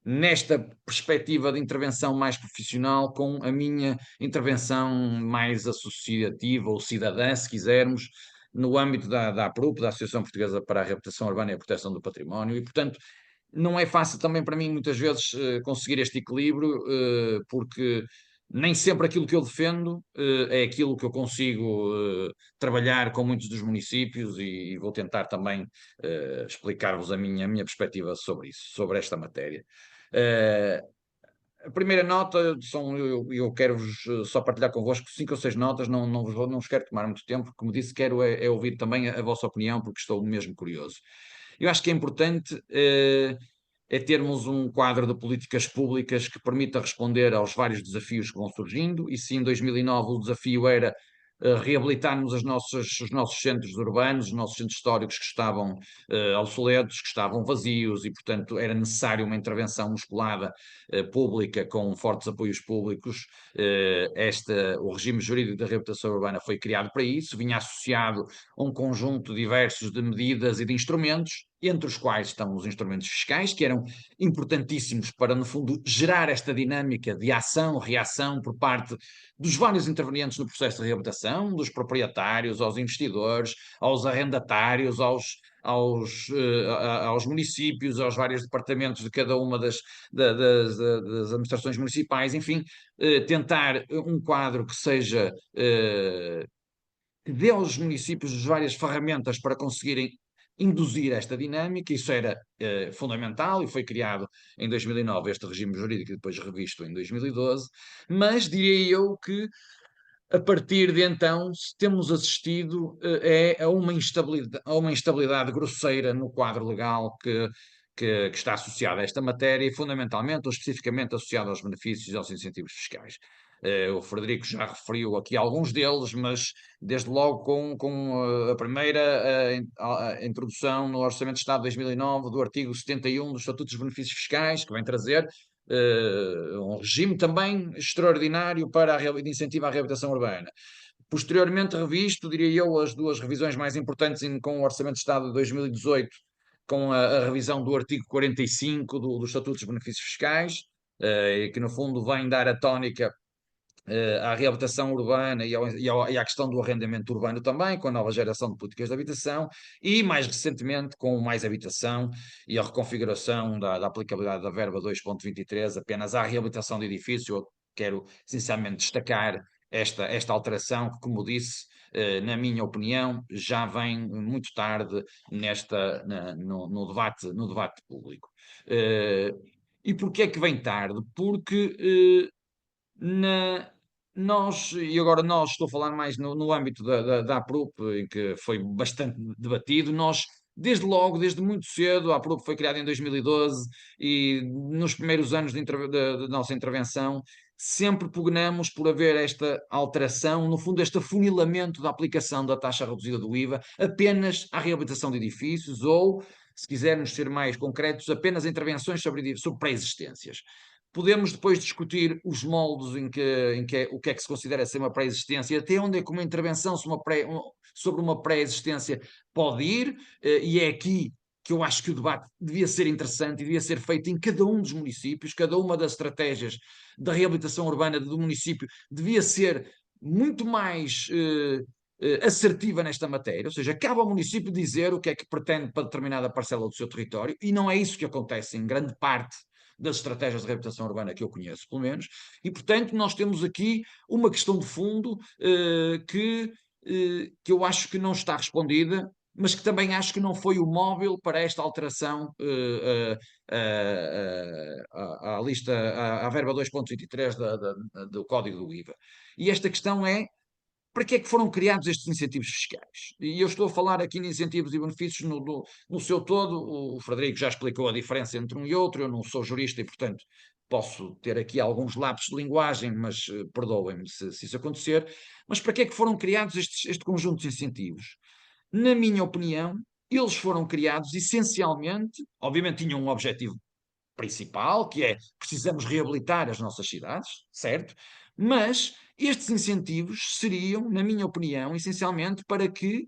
nesta perspectiva de intervenção mais profissional, com a minha intervenção mais associativa ou cidadã, se quisermos, no âmbito da APRUP, da Associação Portuguesa para a Reabilitação Urbana e a Proteção do Património, e portanto não é fácil também para mim muitas vezes conseguir este equilíbrio, porque nem sempre aquilo que eu defendo é aquilo que eu consigo trabalhar com muitos dos municípios e vou tentar também explicar-vos a minha perspectiva sobre isso, sobre esta matéria. A primeira nota, eu quero-vos só partilhar convosco 5 ou 6 notas, não vos quero tomar muito tempo, como disse, quero ouvir também a vossa opinião, porque estou mesmo curioso. Eu acho que é importante é termos um quadro de políticas públicas que permita responder aos vários desafios que vão surgindo, e se em 2009 o desafio era reabilitarmos os nossos centros urbanos, os nossos centros históricos que estavam obsoletos, que estavam vazios, e portanto era necessário uma intervenção musculada pública com fortes apoios públicos. O regime jurídico da reabilitação urbana foi criado para isso, vinha associado a um conjunto diversos de medidas e de instrumentos, entre os quais estão os instrumentos fiscais, que eram importantíssimos para, no fundo, gerar esta dinâmica de ação, reação por parte dos vários intervenientes no processo de reabilitação, dos proprietários, aos investidores, aos arrendatários, aos municípios, aos vários departamentos de cada uma das administrações municipais, enfim, tentar um quadro que seja que dê aos municípios as várias ferramentas para conseguirem induzir esta dinâmica. Isso era fundamental e foi criado em 2009 este regime jurídico e depois revisto em 2012, mas diria eu que a partir de então temos assistido a uma instabilidade grosseira no quadro legal que está associado a esta matéria e fundamentalmente ou especificamente associado aos benefícios e aos incentivos fiscais. O Frederico já referiu aqui alguns deles, mas desde logo com a primeira a introdução no Orçamento de Estado de 2009 do artigo 71 dos Estatutos dos Benefícios Fiscais, que vem trazer um regime também extraordinário de incentivo à reabilitação urbana. Posteriormente revisto, diria eu, as duas revisões mais importantes com o Orçamento de Estado de 2018, com a revisão do artigo 45 dos Estatutos dos Benefícios Fiscais, que no fundo vem dar a tónica à reabilitação urbana e à questão do arrendamento urbano também, com a nova geração de políticas de habitação, e mais recentemente com mais habitação e a reconfiguração da aplicabilidade da verba 2.23 apenas à reabilitação de edifícios. Eu quero essencialmente destacar esta alteração que, como disse, na minha opinião, já vem muito tarde no debate público. E porquê é que vem tarde? Porque e agora estou a falar mais no âmbito da APRUP, em que foi bastante debatido, nós, desde logo, desde muito cedo, a APRUP foi criada em 2012 e nos primeiros anos da nossa intervenção, sempre pugnamos por haver esta alteração, no fundo, este afunilamento da aplicação da taxa reduzida do IVA apenas à reabilitação de edifícios ou, se quisermos ser mais concretos, apenas intervenções sobre pré-existências. Podemos depois discutir os moldes o que é que se considera ser uma pré-existência, até onde é que uma intervenção sobre uma pré-existência pode ir, e é aqui que eu acho que o debate devia ser interessante e devia ser feito em cada um dos municípios, cada uma das estratégias da reabilitação urbana do município devia ser muito mais assertiva nesta matéria, ou seja, cabe ao município dizer o que é que pretende para determinada parcela do seu território, e não é isso que acontece em grande parte das estratégias de reabilitação urbana que eu conheço, pelo menos, e portanto nós temos aqui uma questão de fundo que eu acho que não está respondida, mas que também acho que não foi o móvel para esta alteração à lista, à verba 2.23 do Código do IVA. E esta questão é: para que é que foram criados estes incentivos fiscais? E eu estou a falar aqui de incentivos e benefícios no seu todo. O Frederico já explicou a diferença entre um e outro. Eu não sou jurista e, portanto, posso ter aqui alguns lapsos de linguagem, mas perdoem-me se isso acontecer. Mas para que é que foram criados este conjunto de incentivos? Na minha opinião, eles foram criados essencialmente, obviamente tinham um objetivo principal, que é precisamos reabilitar as nossas cidades, certo? Mas estes incentivos seriam, na minha opinião, essencialmente para que,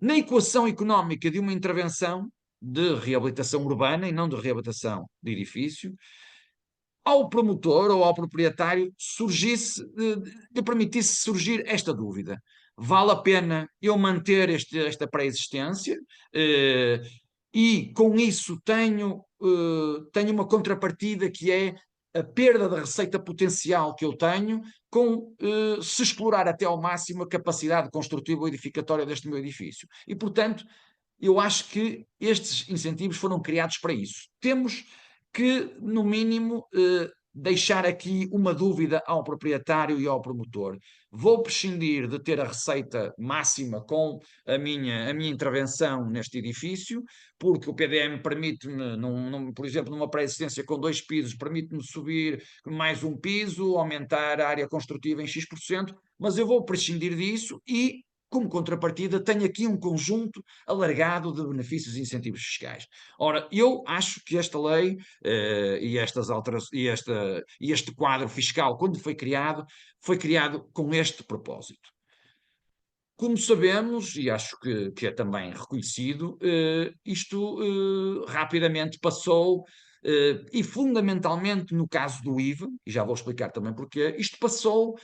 na equação económica de uma intervenção de reabilitação urbana e não de reabilitação de edifício, ao promotor ou ao proprietário lhe permitisse surgir esta dúvida. Vale a pena eu manter esta pré-existência? E com isso tenho uma contrapartida, que é a perda da receita potencial que eu tenho se explorar até ao máximo a capacidade construtiva ou edificatória deste meu edifício. E, portanto, eu acho que estes incentivos foram criados para isso. Temos que, no mínimo, deixar aqui uma dúvida ao proprietário e ao promotor. Vou prescindir de ter a receita máxima com a minha intervenção neste edifício, porque o PDM permite-me, por exemplo, numa pré-existência com 2 pisos, permite-me subir mais um piso, aumentar a área construtiva em X%, mas eu vou prescindir disso e, como contrapartida, tenho aqui um conjunto alargado de benefícios e incentivos fiscais. Ora, eu acho que esta lei e este quadro fiscal, quando foi criado com este propósito. Como sabemos, e acho que é também reconhecido, isto rapidamente passou, e fundamentalmente no caso do IVA, e já vou explicar também porquê, isto passou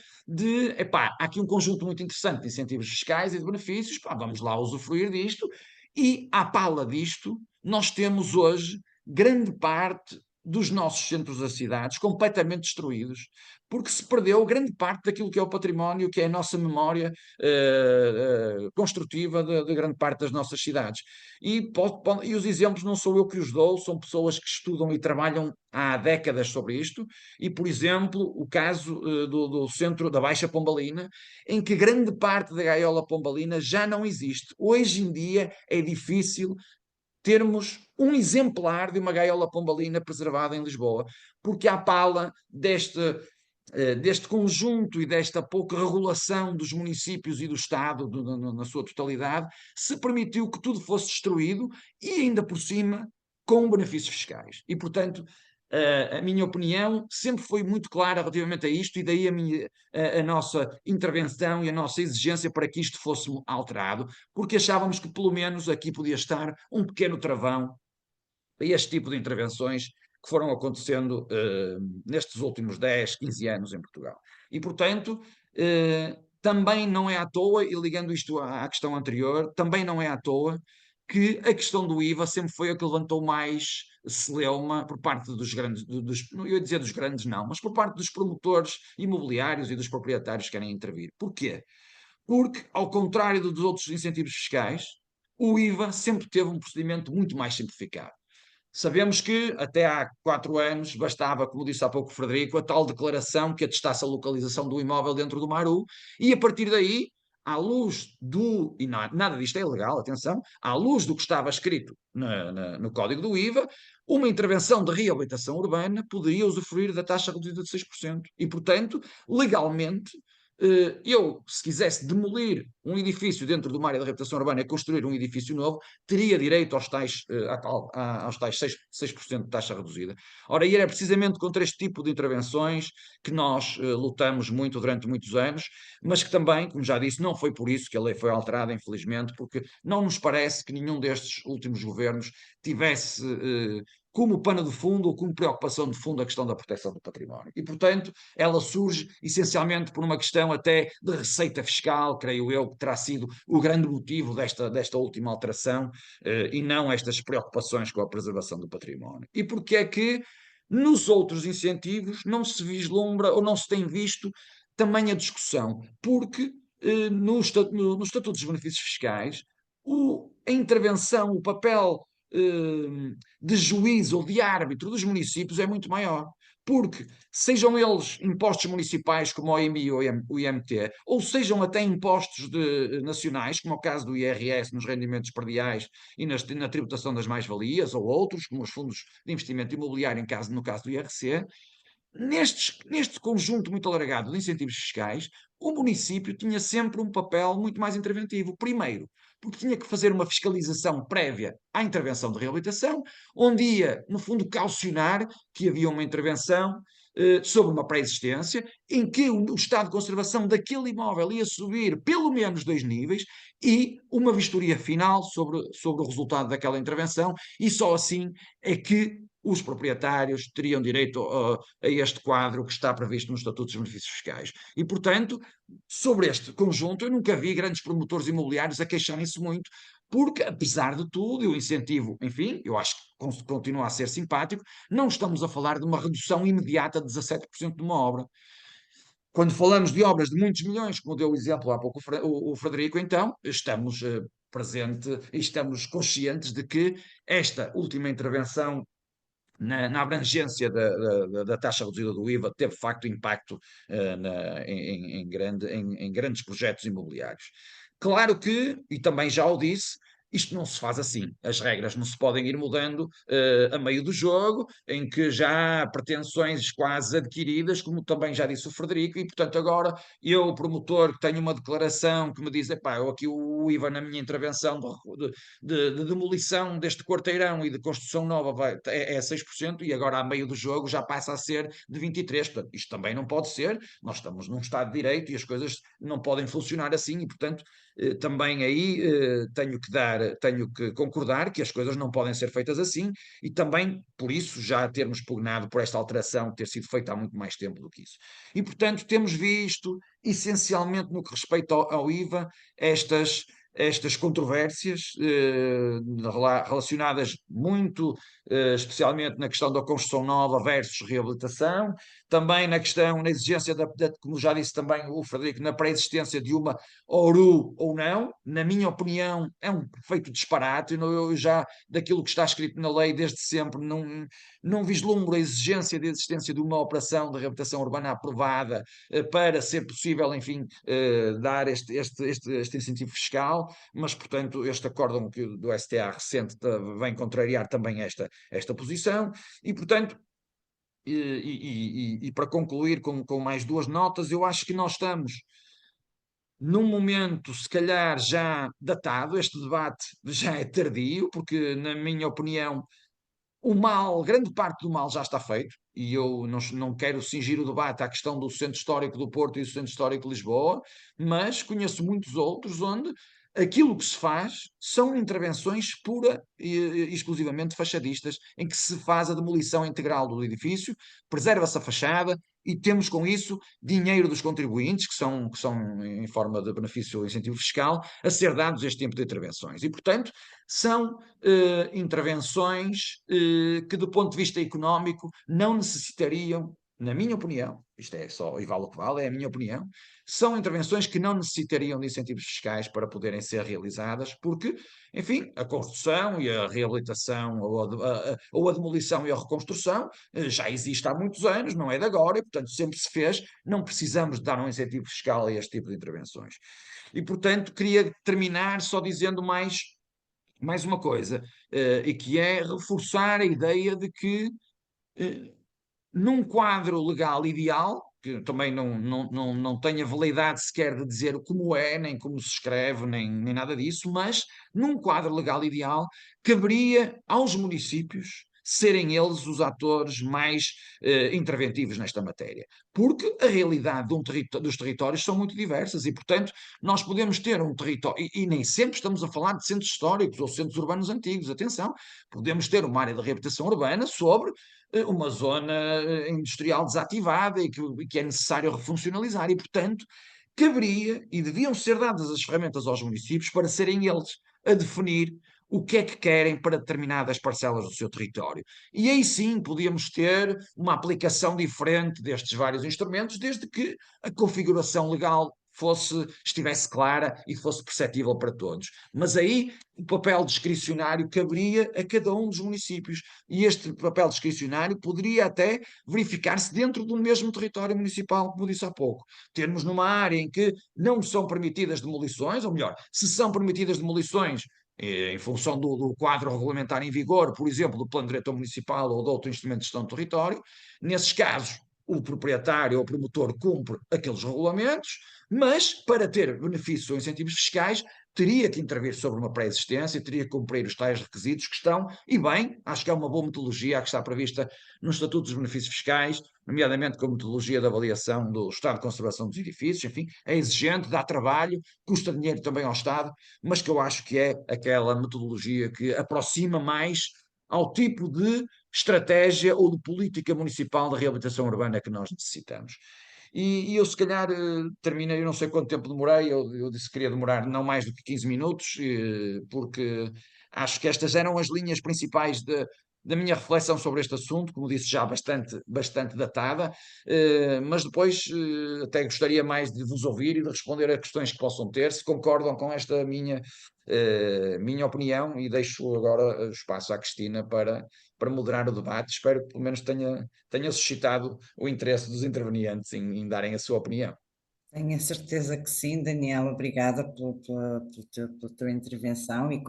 há aqui um conjunto muito interessante de incentivos fiscais e de benefícios, vamos lá usufruir disto, e à pala disto, nós temos hoje grande parte dos nossos centros das cidades completamente destruídos, porque se perdeu grande parte daquilo que é o património, que é a nossa memória construtiva de grande parte das nossas cidades. E os exemplos não sou eu que os dou, são pessoas que estudam e trabalham há décadas sobre isto, e, por exemplo, o caso do centro da Baixa Pombalina, em que grande parte da gaiola pombalina já não existe. Hoje em dia é difícil termos um exemplar de uma gaiola pombalina preservada em Lisboa, porque à pala deste conjunto e desta pouca regulação dos municípios e do Estado na sua totalidade, se permitiu que tudo fosse destruído e ainda por cima com benefícios fiscais. E, portanto, a minha opinião sempre foi muito clara relativamente a isto, e daí a nossa intervenção e a nossa exigência para que isto fosse alterado, porque achávamos que pelo menos aqui podia estar um pequeno travão a este tipo de intervenções que foram acontecendo nestes últimos 10, 15 anos em Portugal. E, portanto, também não é à toa, e ligando isto à questão anterior, também não é à toa que a questão do IVA sempre foi a que levantou mais celeuma por parte dos grandes, não ia dizer dos grandes não, mas por parte dos promotores imobiliários e dos proprietários que querem intervir. Porquê? Porque, ao contrário dos outros incentivos fiscais, o IVA sempre teve um procedimento muito mais simplificado. Sabemos que até há 4 anos bastava, como disse há pouco o Frederico, a tal declaração que atestasse a localização do imóvel dentro do Maru, e a partir daí, à luz do. E nada disto é ilegal, atenção, à luz do que estava escrito no Código do IVA, uma intervenção de reabilitação urbana poderia usufruir da taxa reduzida de 6%. E, portanto, legalmente, eu, se quisesse demolir um edifício dentro de uma área de reabilitação urbana e construir um edifício novo, teria direito aos tais, aos tais 6% de taxa reduzida. Ora, e era precisamente contra este tipo de intervenções que nós lutamos muito durante muitos anos, mas que também, como já disse, não foi por isso que a lei foi alterada, infelizmente, porque não nos parece que nenhum destes últimos governos tivesse como pano de fundo ou como preocupação de fundo a questão da proteção do património. E, portanto, ela surge essencialmente por uma questão até de receita fiscal, creio eu, que terá sido o grande motivo desta última alteração, e não estas preocupações com a preservação do património. E porque é que nos outros incentivos não se vislumbra ou não se tem visto também a discussão? Porque no Estatuto dos Benefícios Fiscais, a intervenção, o papel de juiz ou de árbitro dos municípios é muito maior. Porque, sejam eles impostos municipais como o IMI ou o IMT, ou sejam até impostos nacionais, como é o caso do IRS nos rendimentos prediais e na tributação das mais-valias, ou outros, como os fundos de investimento imobiliário no caso do IRC, neste conjunto muito alargado de incentivos fiscais, o município tinha sempre um papel muito mais interventivo. Primeiro, porque tinha que fazer uma fiscalização prévia à intervenção de reabilitação, onde ia, no fundo, caucionar que havia uma intervenção sobre uma pré-existência, em que o estado de conservação daquele imóvel ia subir pelo menos 2 níveis, e uma vistoria final sobre o resultado daquela intervenção, e só assim é que os proprietários teriam direito a este quadro que está previsto nos Estatutos dos Benefícios Fiscais. E, portanto, sobre este conjunto, eu nunca vi grandes promotores imobiliários a queixarem-se muito, porque, apesar de tudo, e o incentivo, enfim, eu acho que continua a ser simpático, não estamos a falar de uma redução imediata de 17% de uma obra. Quando falamos de obras de muitos milhões, como deu o exemplo há pouco o Frederico, então, estamos e estamos conscientes de que esta última intervenção na abrangência da taxa reduzida do IVA teve, de facto, impacto em grandes projetos imobiliários. Claro que, e também já o disse, isto não se faz assim. As regras não se podem ir mudando a meio do jogo, em que já há pretensões quase adquiridas, como também já disse o Frederico, e portanto agora eu, promotor, que tenho uma declaração que me diz, epá, eu aqui o IVA na minha intervenção de demolição deste quarteirão e de construção nova é 6%, e agora a meio do jogo já passa a ser de 23%. Portanto, isto também não pode ser, nós estamos num Estado de Direito e as coisas não podem funcionar assim, e portanto também aí tenho que concordar que as coisas não podem ser feitas assim, e também por isso já termos pugnado por esta alteração ter sido feita há muito mais tempo do que isso. E portanto temos visto, essencialmente no que respeita ao IVA, estas controvérsias relacionadas muito especialmente na questão da construção nova versus reabilitação, também na questão, na exigência como já disse também o Frederico, na pré-existência de uma ORU ou não. Na minha opinião, é um perfeito disparate. Eu já, daquilo que está escrito na lei desde sempre, não vislumbro a exigência de existência de uma operação de reabilitação urbana aprovada para ser possível, enfim, dar este incentivo fiscal, mas, portanto, este acórdão do STA recente vem contrariar também esta posição, e, portanto, e para concluir com mais 2 notas, eu acho que nós estamos num momento, se calhar, já datado. Este debate já é tardio, porque, na minha opinião, grande parte do mal já está feito, e eu não quero cingir o debate à questão do Centro Histórico do Porto e do Centro Histórico de Lisboa, mas conheço muitos outros onde aquilo que se faz são intervenções pura e exclusivamente fachadistas, em que se faz a demolição integral do edifício, preserva-se a fachada, e temos com isso dinheiro dos contribuintes, que são em forma de benefício ou incentivo fiscal, a ser dados a este tipo de intervenções. E, portanto, são intervenções que, do ponto de vista económico, não necessitariam na minha opinião, isto é só e vale o que vale, é a minha opinião, são intervenções que não necessitariam de incentivos fiscais para poderem ser realizadas, porque, enfim, a construção e a reabilitação ou a demolição e a reconstrução já existe há muitos anos, não é de agora, e portanto sempre se fez, não precisamos de dar um incentivo fiscal a este tipo de intervenções. E portanto queria terminar só dizendo mais uma coisa, e que é reforçar a ideia de que num quadro legal ideal, que também não tem a validade sequer de dizer como é, nem como se escreve, nem nada disso, mas num quadro legal ideal, caberia aos municípios serem eles os atores mais interventivos nesta matéria. Porque a realidade dos territórios são muito diversas e, portanto, nós podemos ter um território, e nem sempre estamos a falar de centros históricos ou centros urbanos antigos, atenção, podemos ter uma área de reabilitação urbana sobre uma zona industrial desativada e que é necessário refuncionalizar e, portanto, caberia e deviam ser dadas as ferramentas aos municípios para serem eles a definir o que é que querem para determinadas parcelas do seu território. E aí sim podíamos ter uma aplicação diferente destes vários instrumentos, desde que a configuração legal estivesse clara e fosse perceptível para todos. Mas aí o papel discricionário caberia a cada um dos municípios e este papel discricionário poderia até verificar-se dentro do mesmo território municipal, como disse há pouco. Termos numa área em que não são permitidas demolições, ou melhor, se são permitidas demolições em função do quadro regulamentar em vigor, por exemplo, do Plano Diretor Municipal ou de outro instrumento de gestão do território, nesses casos o proprietário ou o promotor cumpre aqueles regulamentos, mas para ter benefícios ou incentivos fiscais teria que intervir sobre uma pré-existência, teria que cumprir os tais requisitos que estão, e bem, acho que é uma boa metodologia a que está prevista no Estatuto dos Benefícios Fiscais, nomeadamente com a metodologia da avaliação do estado de conservação dos edifícios, enfim, é exigente, dá trabalho, custa dinheiro também ao Estado, mas que eu acho que é aquela metodologia que aproxima mais ao tipo de estratégia ou de política municipal de reabilitação urbana que nós necessitamos. E eu, se calhar, terminei, eu não sei quanto tempo demorei, eu disse que queria demorar não mais do que 15 minutos, porque acho que estas eram as linhas principais da minha reflexão sobre este assunto, como disse, já bastante datada, mas depois até gostaria mais de vos ouvir e de responder a questões que possam ter, se concordam com esta minha opinião, e deixo agora espaço à Cristina para moderar o debate. Espero que pelo menos tenha suscitado o interesse dos intervenientes em darem a sua opinião. Tenho a certeza que sim, Daniel, obrigada pela tua intervenção e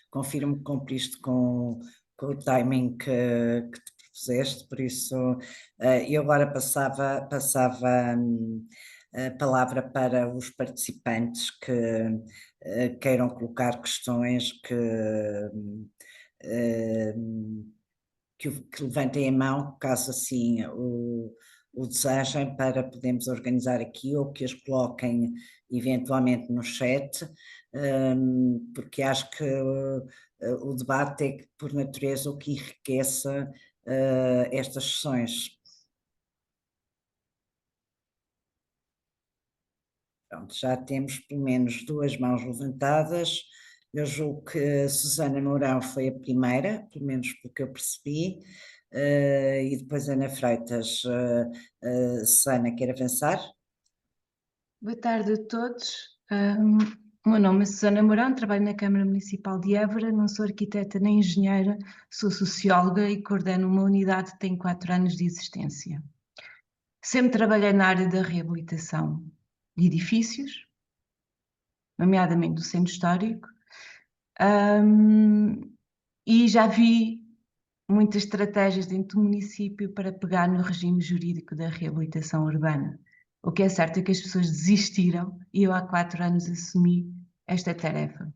confirmo que cumpriste com o timing que te propuseste, por isso eu agora passava a palavra para os participantes que queiram colocar questões eh, que levantem a mão, caso assim o desejem, para podermos organizar aqui, ou que as coloquem eventualmente no chat, porque acho que o debate é, por natureza, o que enriquece estas sessões. Pronto, já temos pelo menos 2 mãos levantadas. Eu julgo que a Susana Mourão foi a primeira, pelo menos pelo que eu percebi, e depois Ana Freitas. Susana, quer avançar? Boa tarde a todos. O meu nome é Susana Mourão, trabalho na Câmara Municipal de Évora, não sou arquiteta nem engenheira, sou socióloga e coordeno uma unidade que tem 4 anos de existência. Sempre trabalhei na área da reabilitação de edifícios, nomeadamente do centro histórico, e já vi muitas estratégias dentro do município para pegar no regime jurídico da reabilitação urbana. O que é certo é que as pessoas desistiram e eu há 4 anos assumi esta tarefa.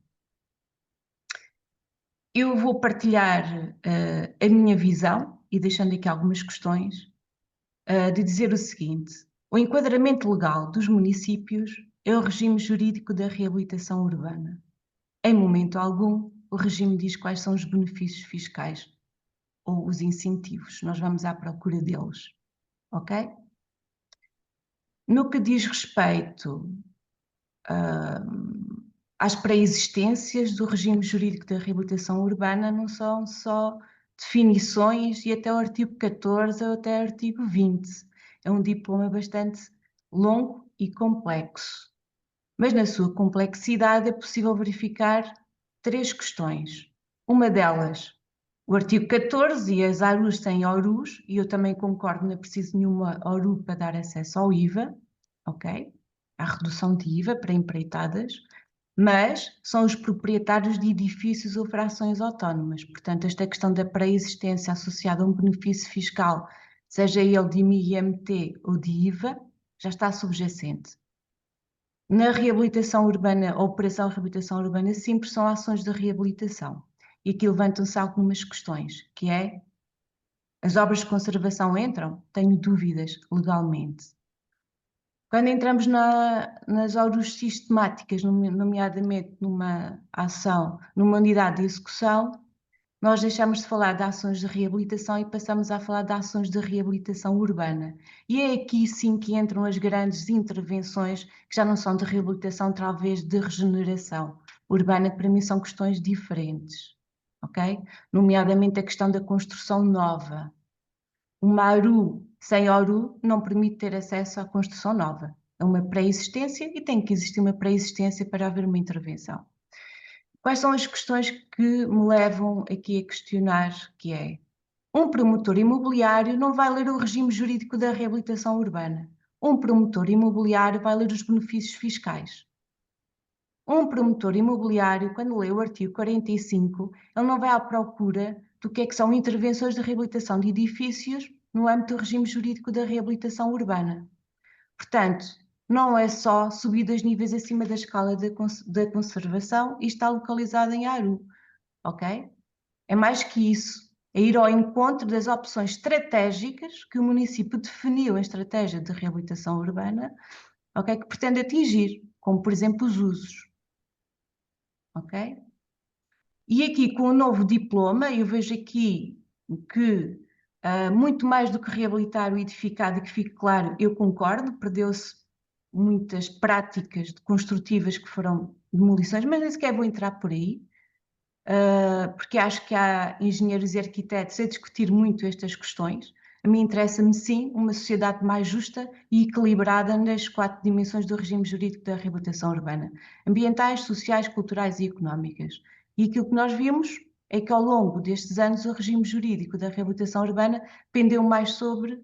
Eu vou partilhar a minha visão e deixando aqui algumas questões, de dizer o seguinte: o enquadramento legal dos municípios é o regime jurídico da reabilitação urbana. Em momento algum, o regime diz quais são os benefícios fiscais ou os incentivos. Nós vamos à procura deles, ok? No que diz respeito às pré-existências do regime jurídico da reabilitação urbana, não são só definições e até o artigo 14 ou até o artigo 20. é um diploma bastante longo e complexo. Mas na sua complexidade é possível verificar 3 questões. Uma delas, o artigo 14 e as ARUs sem ORUs, e eu também concordo, não é preciso nenhuma ORU para dar acesso ao IVA, ok? À redução de IVA para empreitadas, mas são os proprietários de edifícios ou frações autónomas. Portanto, esta questão da pré-existência associada a um benefício fiscal, seja ele de IMT ou de IVA, já está subjacente. Na reabilitação urbana, a Operação Reabilitação Urbana Simples são ações de reabilitação. E aqui levantam-se algumas questões, que é, as obras de conservação entram? Tenho dúvidas legalmente. Quando entramos nas ORUs sistemáticas, nomeadamente numa ação, numa unidade de execução, nós deixamos de falar de ações de reabilitação e passamos a falar de ações de reabilitação urbana. E é aqui sim que entram as grandes intervenções, que já não são de reabilitação, talvez de regeneração urbana, que para mim são questões diferentes, ok? Nomeadamente a questão da construção nova. Uma ARU sem ORU não permite ter acesso à construção nova. É uma pré-existência e tem que existir uma pré-existência para haver uma intervenção. Quais são as questões que me levam aqui a questionar, que é, um promotor imobiliário não vai ler o regime jurídico da reabilitação urbana. Um promotor imobiliário vai ler os benefícios fiscais. Um promotor imobiliário, quando lê o artigo 45, ele não vai à procura do que é que são intervenções de reabilitação de edifícios no âmbito do regime jurídico da reabilitação urbana. Portanto, não é só subir 2 níveis acima da escala da conservação e está localizado em ARU, ok? É mais que isso, é ir ao encontro das opções estratégicas que o município definiu em estratégia de reabilitação urbana, ok? Que pretende atingir, como por exemplo os usos, ok? E aqui com o novo diploma, eu vejo aqui que muito mais do que reabilitar o edificado, e que fique claro, eu concordo, perdeu-se muitas práticas construtivas que foram demolições, mas nem sequer vou entrar por aí, porque acho que há engenheiros e arquitetos a discutir muito estas questões. A mim interessa-me sim uma sociedade mais justa e equilibrada nas 4 dimensões do regime jurídico da reabilitação urbana: ambientais, sociais, culturais e económicas. E aquilo que nós vimos é que ao longo destes anos o regime jurídico da reabilitação urbana pendeu mais sobre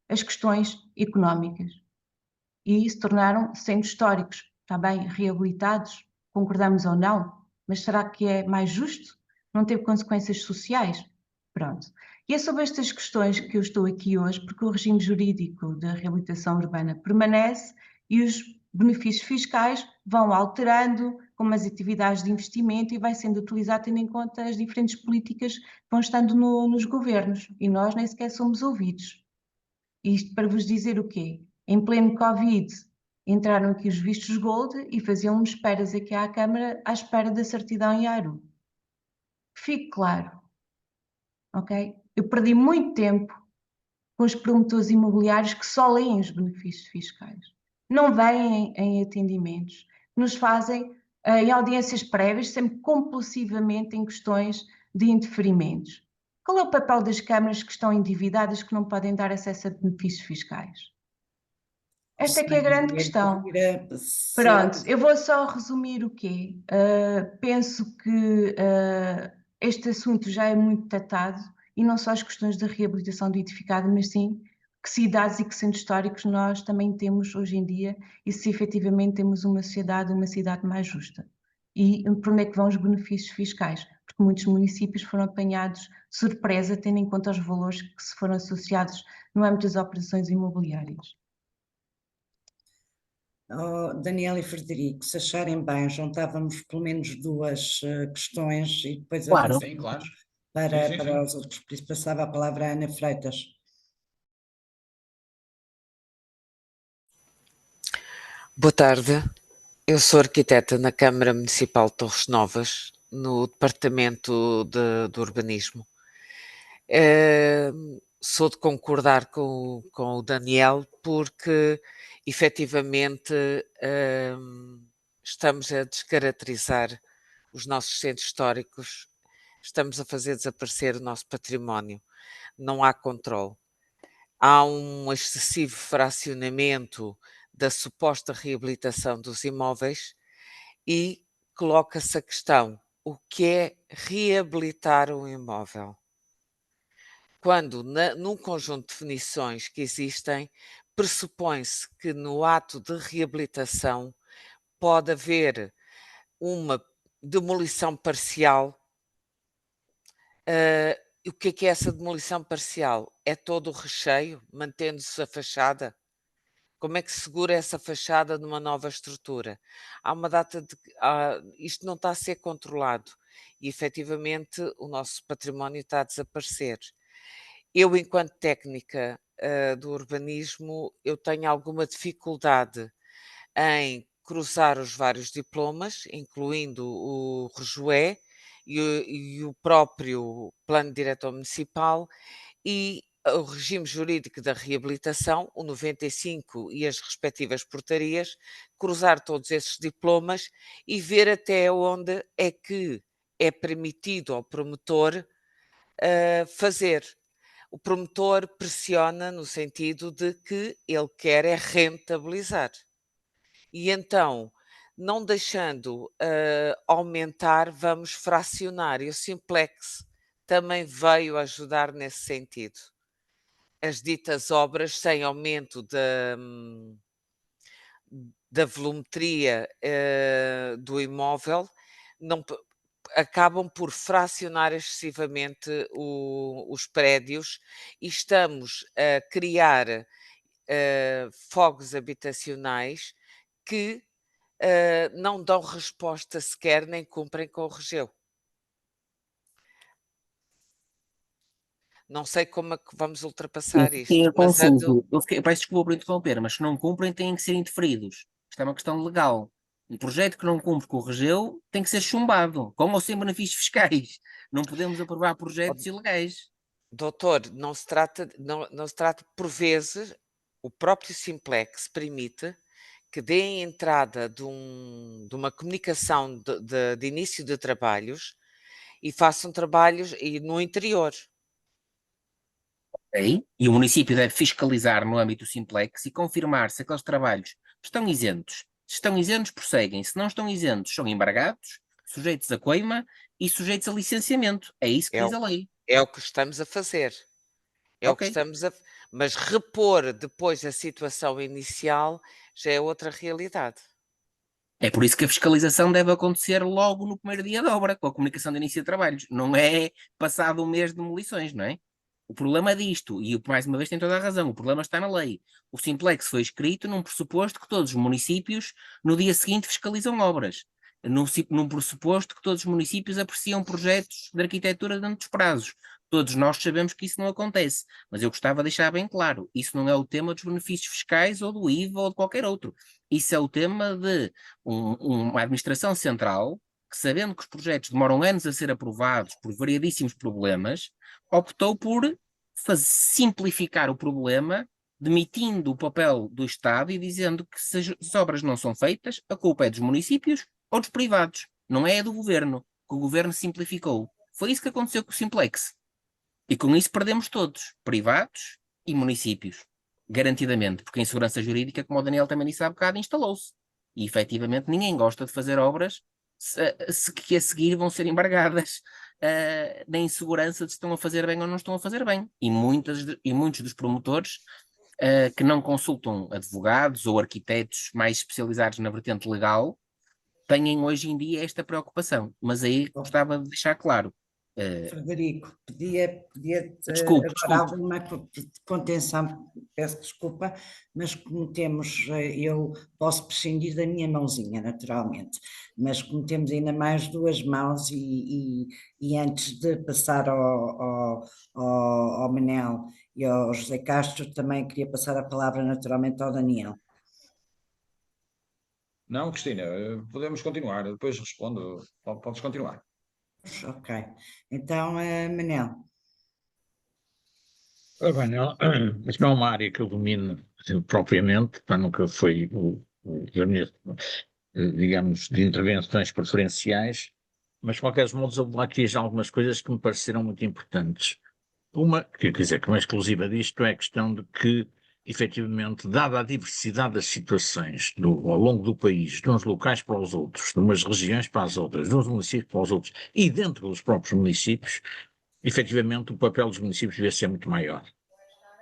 as questões económicas e se tornaram centros históricos, está bem, reabilitados, concordamos ou não, mas será que é mais justo? Não teve consequências sociais? Pronto. E é sobre estas questões que eu estou aqui hoje, porque o regime jurídico da reabilitação urbana permanece e os benefícios fiscais vão alterando como as atividades de investimento e vai sendo utilizado tendo em conta as diferentes políticas que vão estando nos governos e nós nem sequer somos ouvidos. Isto para vos dizer o quê? Em pleno Covid entraram aqui os vistos gold e faziam-me esperas aqui à Câmara à espera da certidão em ARU. Fique claro, ok? Eu perdi muito tempo com os promotores imobiliários que só leem os benefícios fiscais. Não vêm em atendimentos, nos fazem em audiências prévias, sempre compulsivamente em questões de indeferimentos. Qual é o papel das câmaras que estão endividadas que não podem dar acesso a benefícios fiscais? Esta é que é a grande questão. Pronto, eu vou só resumir o quê? Penso que este assunto já é muito tratado e não só as questões da reabilitação do edificado, mas sim que cidades e que centros históricos nós também temos hoje em dia e se efetivamente temos uma cidade mais justa. E por onde é que vão os benefícios fiscais? Porque muitos municípios foram apanhados de surpresa, tendo em conta os valores que se foram associados no âmbito das operações imobiliárias. Daniel e Frederico, se acharem bem, juntávamos pelo menos 2 questões e depois Claro. avançamos Sim, claro. para os outros. Por isso passava a palavra à Ana Freitas. Boa tarde, eu sou arquiteta na Câmara Municipal de Torres Novas, no Departamento de Urbanismo. Sou de concordar com o Daniel, porque efetivamente estamos a descaracterizar os nossos centros históricos, estamos a fazer desaparecer o nosso património, não há controle. há um excessivo fracionamento da suposta reabilitação dos imóveis e coloca-se a questão: o que é reabilitar um imóvel? Quando, num conjunto de definições que existem, pressupõe-se que no ato de reabilitação pode haver uma demolição parcial. O que é essa demolição parcial? É todo o recheio, mantendo-se a fachada? Como é que se segura essa fachada numa nova estrutura? Há uma data de isto não está a ser controlado e efetivamente o nosso património está a desaparecer. Eu, enquanto técnica do urbanismo, eu tenho alguma dificuldade em cruzar os vários diplomas, incluindo o RJUE e o próprio Plano Diretor Municipal e o regime jurídico da reabilitação, o 95 e as respectivas portarias, cruzar todos esses diplomas e ver até onde é que é permitido ao promotor fazer. O promotor pressiona no sentido de que ele quer é rentabilizar. E então, não deixando aumentar, vamos fracionar. E o Simplex também veio ajudar nesse sentido. As ditas obras sem aumento da volumetria do imóvel não, acabam por fracionar excessivamente os prédios e estamos a criar fogos habitacionais que não dão resposta sequer nem cumprem com o RGEU. Não sei como é que vamos ultrapassar isto, mas peço desculpa por interromper, mas se não cumprem têm que ser interferidos. Isto é uma questão legal. Um projeto que não cumpre com o RGEU tem que ser chumbado, com ou sem benefícios fiscais. Não podemos aprovar projetos ilegais. Doutor, não se trata, por vezes, o próprio Simplex permite que deem entrada de uma comunicação de início de trabalhos e façam trabalhos no interior. Okay. E o município deve fiscalizar no âmbito do Simplex e confirmar se aqueles trabalhos estão isentos. Se estão isentos, prosseguem. Se não estão isentos, são embargados, sujeitos a coima e sujeitos a licenciamento. É isso que diz a lei. É o que estamos a fazer. É o que estamos a... Mas repor depois a situação inicial já é outra realidade. É por isso que a fiscalização deve acontecer logo no primeiro dia de obra, com a comunicação de início de trabalhos. Não é passado um mês de demolições, não é? O problema disto, e mais uma vez tem toda a razão, o problema está na lei. O Simplex foi escrito num pressuposto que todos os municípios no dia seguinte fiscalizam obras. Num pressuposto que todos os municípios apreciam projetos de arquitetura dentro dos prazos. Todos nós sabemos que isso não acontece, mas eu gostava de deixar bem claro, isso não é o tema dos benefícios fiscais ou do IVA ou de qualquer outro. Isso é o tema de uma administração central que, sabendo que os projetos demoram anos a ser aprovados por variadíssimos problemas, optou por simplificar o problema, demitindo o papel do Estado e dizendo que se as obras não são feitas, a culpa é dos municípios ou dos privados, não é do governo, que o governo simplificou. Foi isso que aconteceu com o Simplex. E com isso perdemos todos, privados e municípios, garantidamente, porque a insegurança jurídica, como o Daniel também disse há bocado, instalou-se. E efetivamente ninguém gosta de fazer obras que a seguir vão ser embargadas na insegurança de se estão a fazer bem ou não estão a fazer bem. E muitos dos promotores que não consultam advogados ou arquitetos mais especializados na vertente legal têm hoje em dia esta preocupação. Mas aí gostava de deixar claro. Frederico, podia Desculpe. alguma contenção, peço desculpa, mas como temos, eu posso prescindir da minha mãozinha, naturalmente, mas como temos ainda mais duas mãos e antes de passar ao Manel e ao José Castro, também queria passar a palavra naturalmente ao Daniel. Não, Cristina, podemos continuar, depois respondo, podes continuar. Ok, então, Manel. Bem, isto não é uma área que eu domino propriamente, nunca foi o gabinete, digamos, de intervenções preferenciais, mas de qualquer modo houve aqui já algumas coisas que me pareceram muito importantes. quer dizer, que uma exclusiva disto é a questão de que, efetivamente, dada a diversidade das situações ao longo do país, de uns locais para os outros, de umas regiões para as outras, de uns municípios para os outros, e dentro dos próprios municípios, efetivamente o papel dos municípios devia ser muito maior.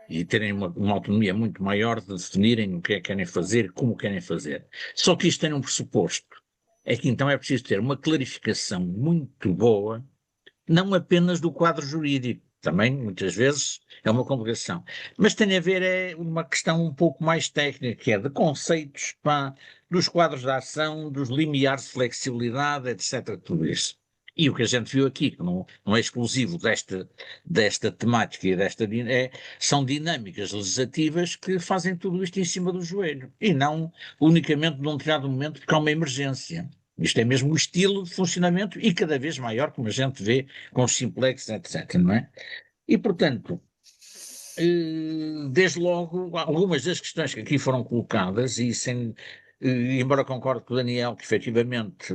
E terem uma autonomia muito maior de definirem o que é que querem fazer, como querem fazer. Só que isto tem um pressuposto, é que então é preciso ter uma clarificação muito boa, não apenas do quadro jurídico, também muitas vezes é uma complicação, mas tem a ver uma questão um pouco mais técnica, que é de conceitos, dos quadros de ação, dos limiares de flexibilidade, etc., tudo isso. E o que a gente viu aqui, que não é exclusivo desta temática e são dinâmicas legislativas que fazem tudo isto em cima do joelho, e não unicamente num determinado momento porque há uma emergência. Isto é mesmo o estilo de funcionamento e cada vez maior, como a gente vê com os simplexes, etc., não é? E, portanto, desde logo, algumas das questões que aqui foram colocadas, embora concorde com o Daniel que efetivamente,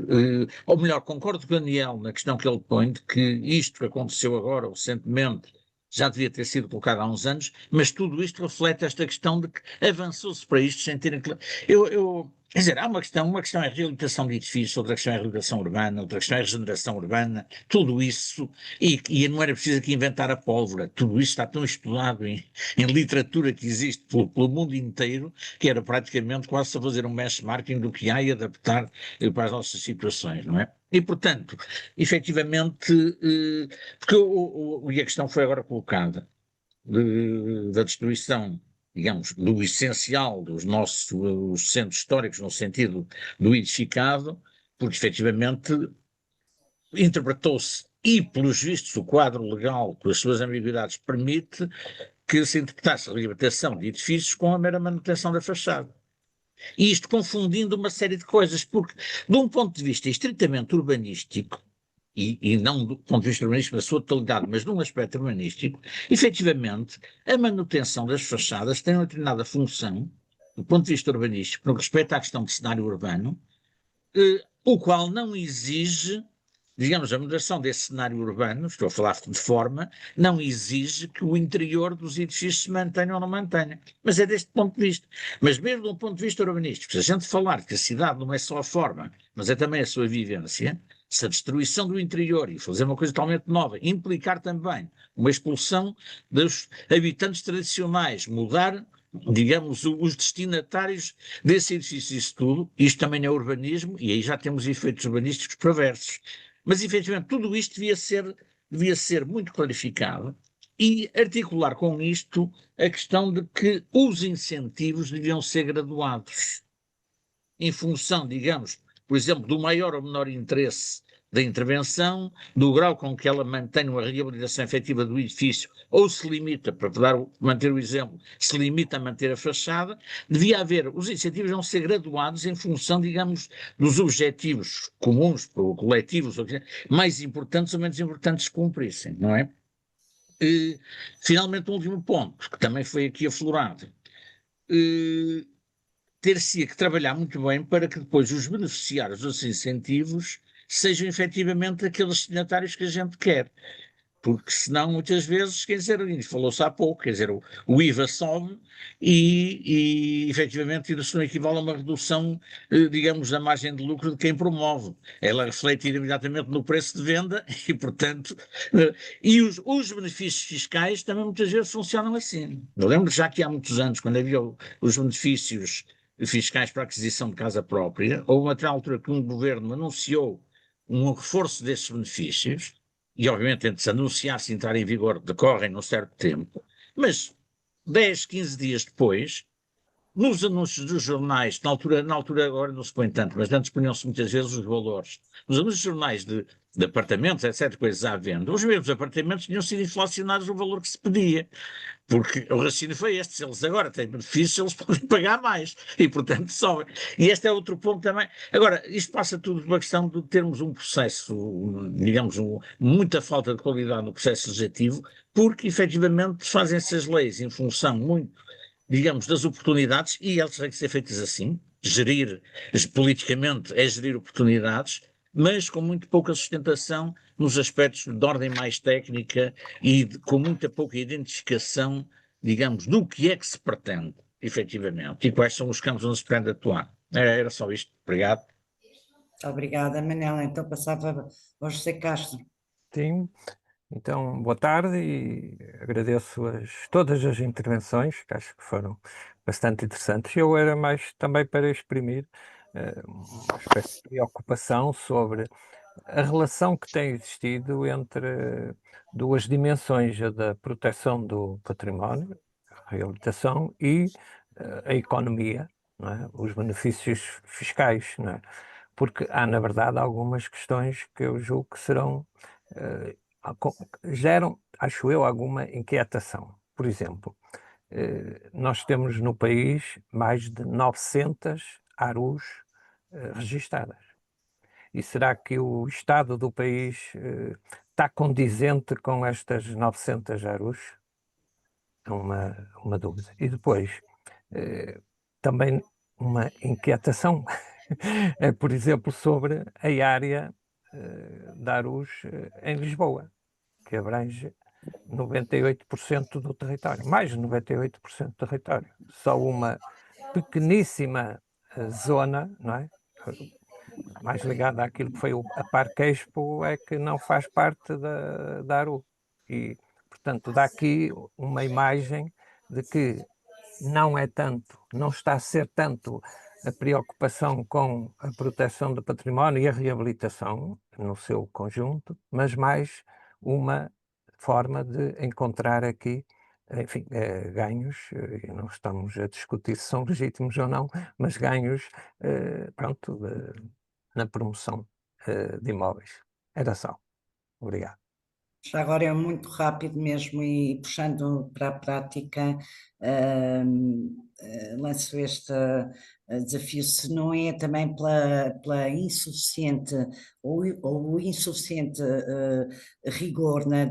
ou melhor, concordo com o Daniel na questão que ele põe de que isto que aconteceu agora, recentemente, já devia ter sido colocado há uns anos, mas tudo isto reflete esta questão de que avançou-se para isto sem terem... Quer dizer, há uma questão é a reabilitação de edifícios, outra questão é a reabilitação urbana, outra questão é a regeneração urbana, tudo isso, e não era preciso aqui inventar a pólvora, tudo isso está tão estudado em literatura que existe pelo mundo inteiro, que era praticamente quase a fazer um benchmarking do que há e adaptar para as nossas situações, não é? E, portanto, efetivamente, porque a questão foi agora colocada, da destruição, digamos, do essencial dos nossos centros históricos, no sentido do edificado, porque efetivamente interpretou-se, e pelos vistos o quadro legal, com as suas ambiguidades, permite que se interpretasse a reabilitação de edifícios com a mera manutenção da fachada. E isto confundindo uma série de coisas, porque de um ponto de vista estritamente urbanístico, e não do ponto de vista urbanístico na sua totalidade, mas num aspecto urbanístico, efetivamente, a manutenção das fachadas tem uma determinada função, do ponto de vista urbanístico, no que respeita à questão de cenário urbano, o qual não exige, digamos, a moderação desse cenário urbano, estou a falar de forma, não exige que o interior dos edifícios se mantenha ou não mantenha. Mas é deste ponto de vista. Mas mesmo de um ponto de vista urbanístico, se a gente falar que a cidade não é só a forma, mas é também a sua vivência, se a destruição do interior e fazer uma coisa totalmente nova implicar também uma expulsão dos habitantes tradicionais, mudar, digamos, os destinatários desse edifício, isso tudo, isto também é urbanismo, e aí já temos efeitos urbanísticos perversos. Mas, efetivamente, tudo isto devia ser muito clarificado e articular com isto a questão de que os incentivos deviam ser graduados em função, digamos, por exemplo, do maior ou menor interesse da intervenção, do grau com que ela mantém uma reabilitação efetiva do edifício, ou se limita, para manter o exemplo, se limita a manter a fachada, devia haver, os incentivos vão ser graduados em função, digamos, dos objetivos comuns, coletivos, mais importantes ou menos importantes que cumprissem, não é? E, finalmente, um último ponto, que também foi aqui aflorado. Ter-se que trabalhar muito bem para que depois os beneficiários dos incentivos sejam efetivamente aqueles destinatários que a gente quer. Porque senão muitas vezes, quer dizer, falou-se há pouco, quer dizer, o IVA sobe e efetivamente isso não equivale a uma redução, digamos, da margem de lucro de quem promove. Ela reflete imediatamente no preço de venda e, portanto, e os benefícios fiscais também muitas vezes funcionam assim. Eu lembro já que há muitos anos, quando havia os benefícios fiscais para a aquisição de casa própria, houve uma tal altura que um governo anunciou um reforço desses benefícios, e obviamente antes de anunciar-se entrar em vigor decorrem num certo tempo, mas 10, 15 dias depois, nos anúncios dos jornais, na altura agora não se põe tanto, mas antes punham-se muitas vezes os valores, nos anúncios dos jornais de apartamentos, etc., coisas à venda, os mesmos apartamentos tinham sido inflacionados no valor que se pedia, porque o raciocínio foi este, se eles agora têm benefícios, eles podem pagar mais, e portanto sobem. E este é outro ponto também. Agora, isto passa tudo por uma questão de termos um processo, digamos, muita falta de qualidade no processo legislativo, porque efetivamente fazem-se as leis em função muito, digamos, das oportunidades, e elas têm que ser feitas assim, politicamente é gerir oportunidades, mas com muito pouca sustentação nos aspectos de ordem mais técnica e com muita pouca identificação, digamos, do que é que se pretende, efetivamente, e quais são os campos onde se pretende atuar. Era só isto. Obrigado. Obrigada, Manela. Então passava ao José Castro. Sim, então boa tarde e agradeço todas as intervenções, que acho que foram bastante interessantes. Eu era mais também para exprimir uma espécie de preocupação sobre a relação que tem existido entre duas dimensões, a da proteção do património, a reabilitação, e a economia, não é? Os benefícios fiscais, não é? Porque há, na verdade, algumas questões que eu julgo que serão, geram, acho eu, alguma inquietação. Por exemplo, nós temos no país mais de 900 ARUs registadas. E será que o estado do país está condizente com estas 900 ARUs? É uma dúvida. E depois, também uma inquietação, é, por exemplo, sobre a área da ARUs em Lisboa, que abrange 98% do território, mais de 98% do território. Só uma pequeníssima zona, não é? Mais ligada àquilo que foi a Parque Expo, é que não faz parte da ARU. E, portanto, dá aqui uma imagem de que não é tanto, não está a ser tanto a preocupação com a proteção do património e a reabilitação no seu conjunto, mas mais uma forma de encontrar aqui, enfim, ganhos, e não estamos a discutir se são legítimos ou não, mas ganhos, pronto, na promoção de imóveis. Era só. Obrigado. Já agora é muito rápido mesmo e puxando para a prática, lanço este desafio, se não é também pela insuficiente ou o insuficiente rigor na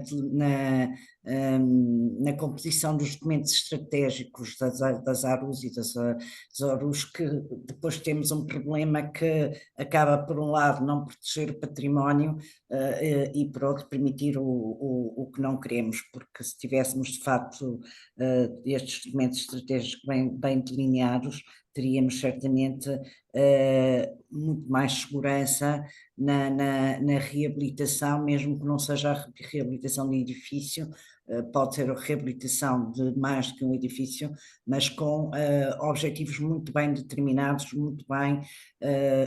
composição dos documentos estratégicos das ARUs e das ARUs, que depois temos um problema que acaba, por um lado, não proteger o património e por outro permitir o que não queremos, porque se tivéssemos de facto estes documentos estratégicos bem delineados, teríamos certamente muito mais segurança na reabilitação, mesmo que não seja a reabilitação de edifício, pode ser a reabilitação de mais que um edifício, mas com objetivos muito bem determinados, muito bem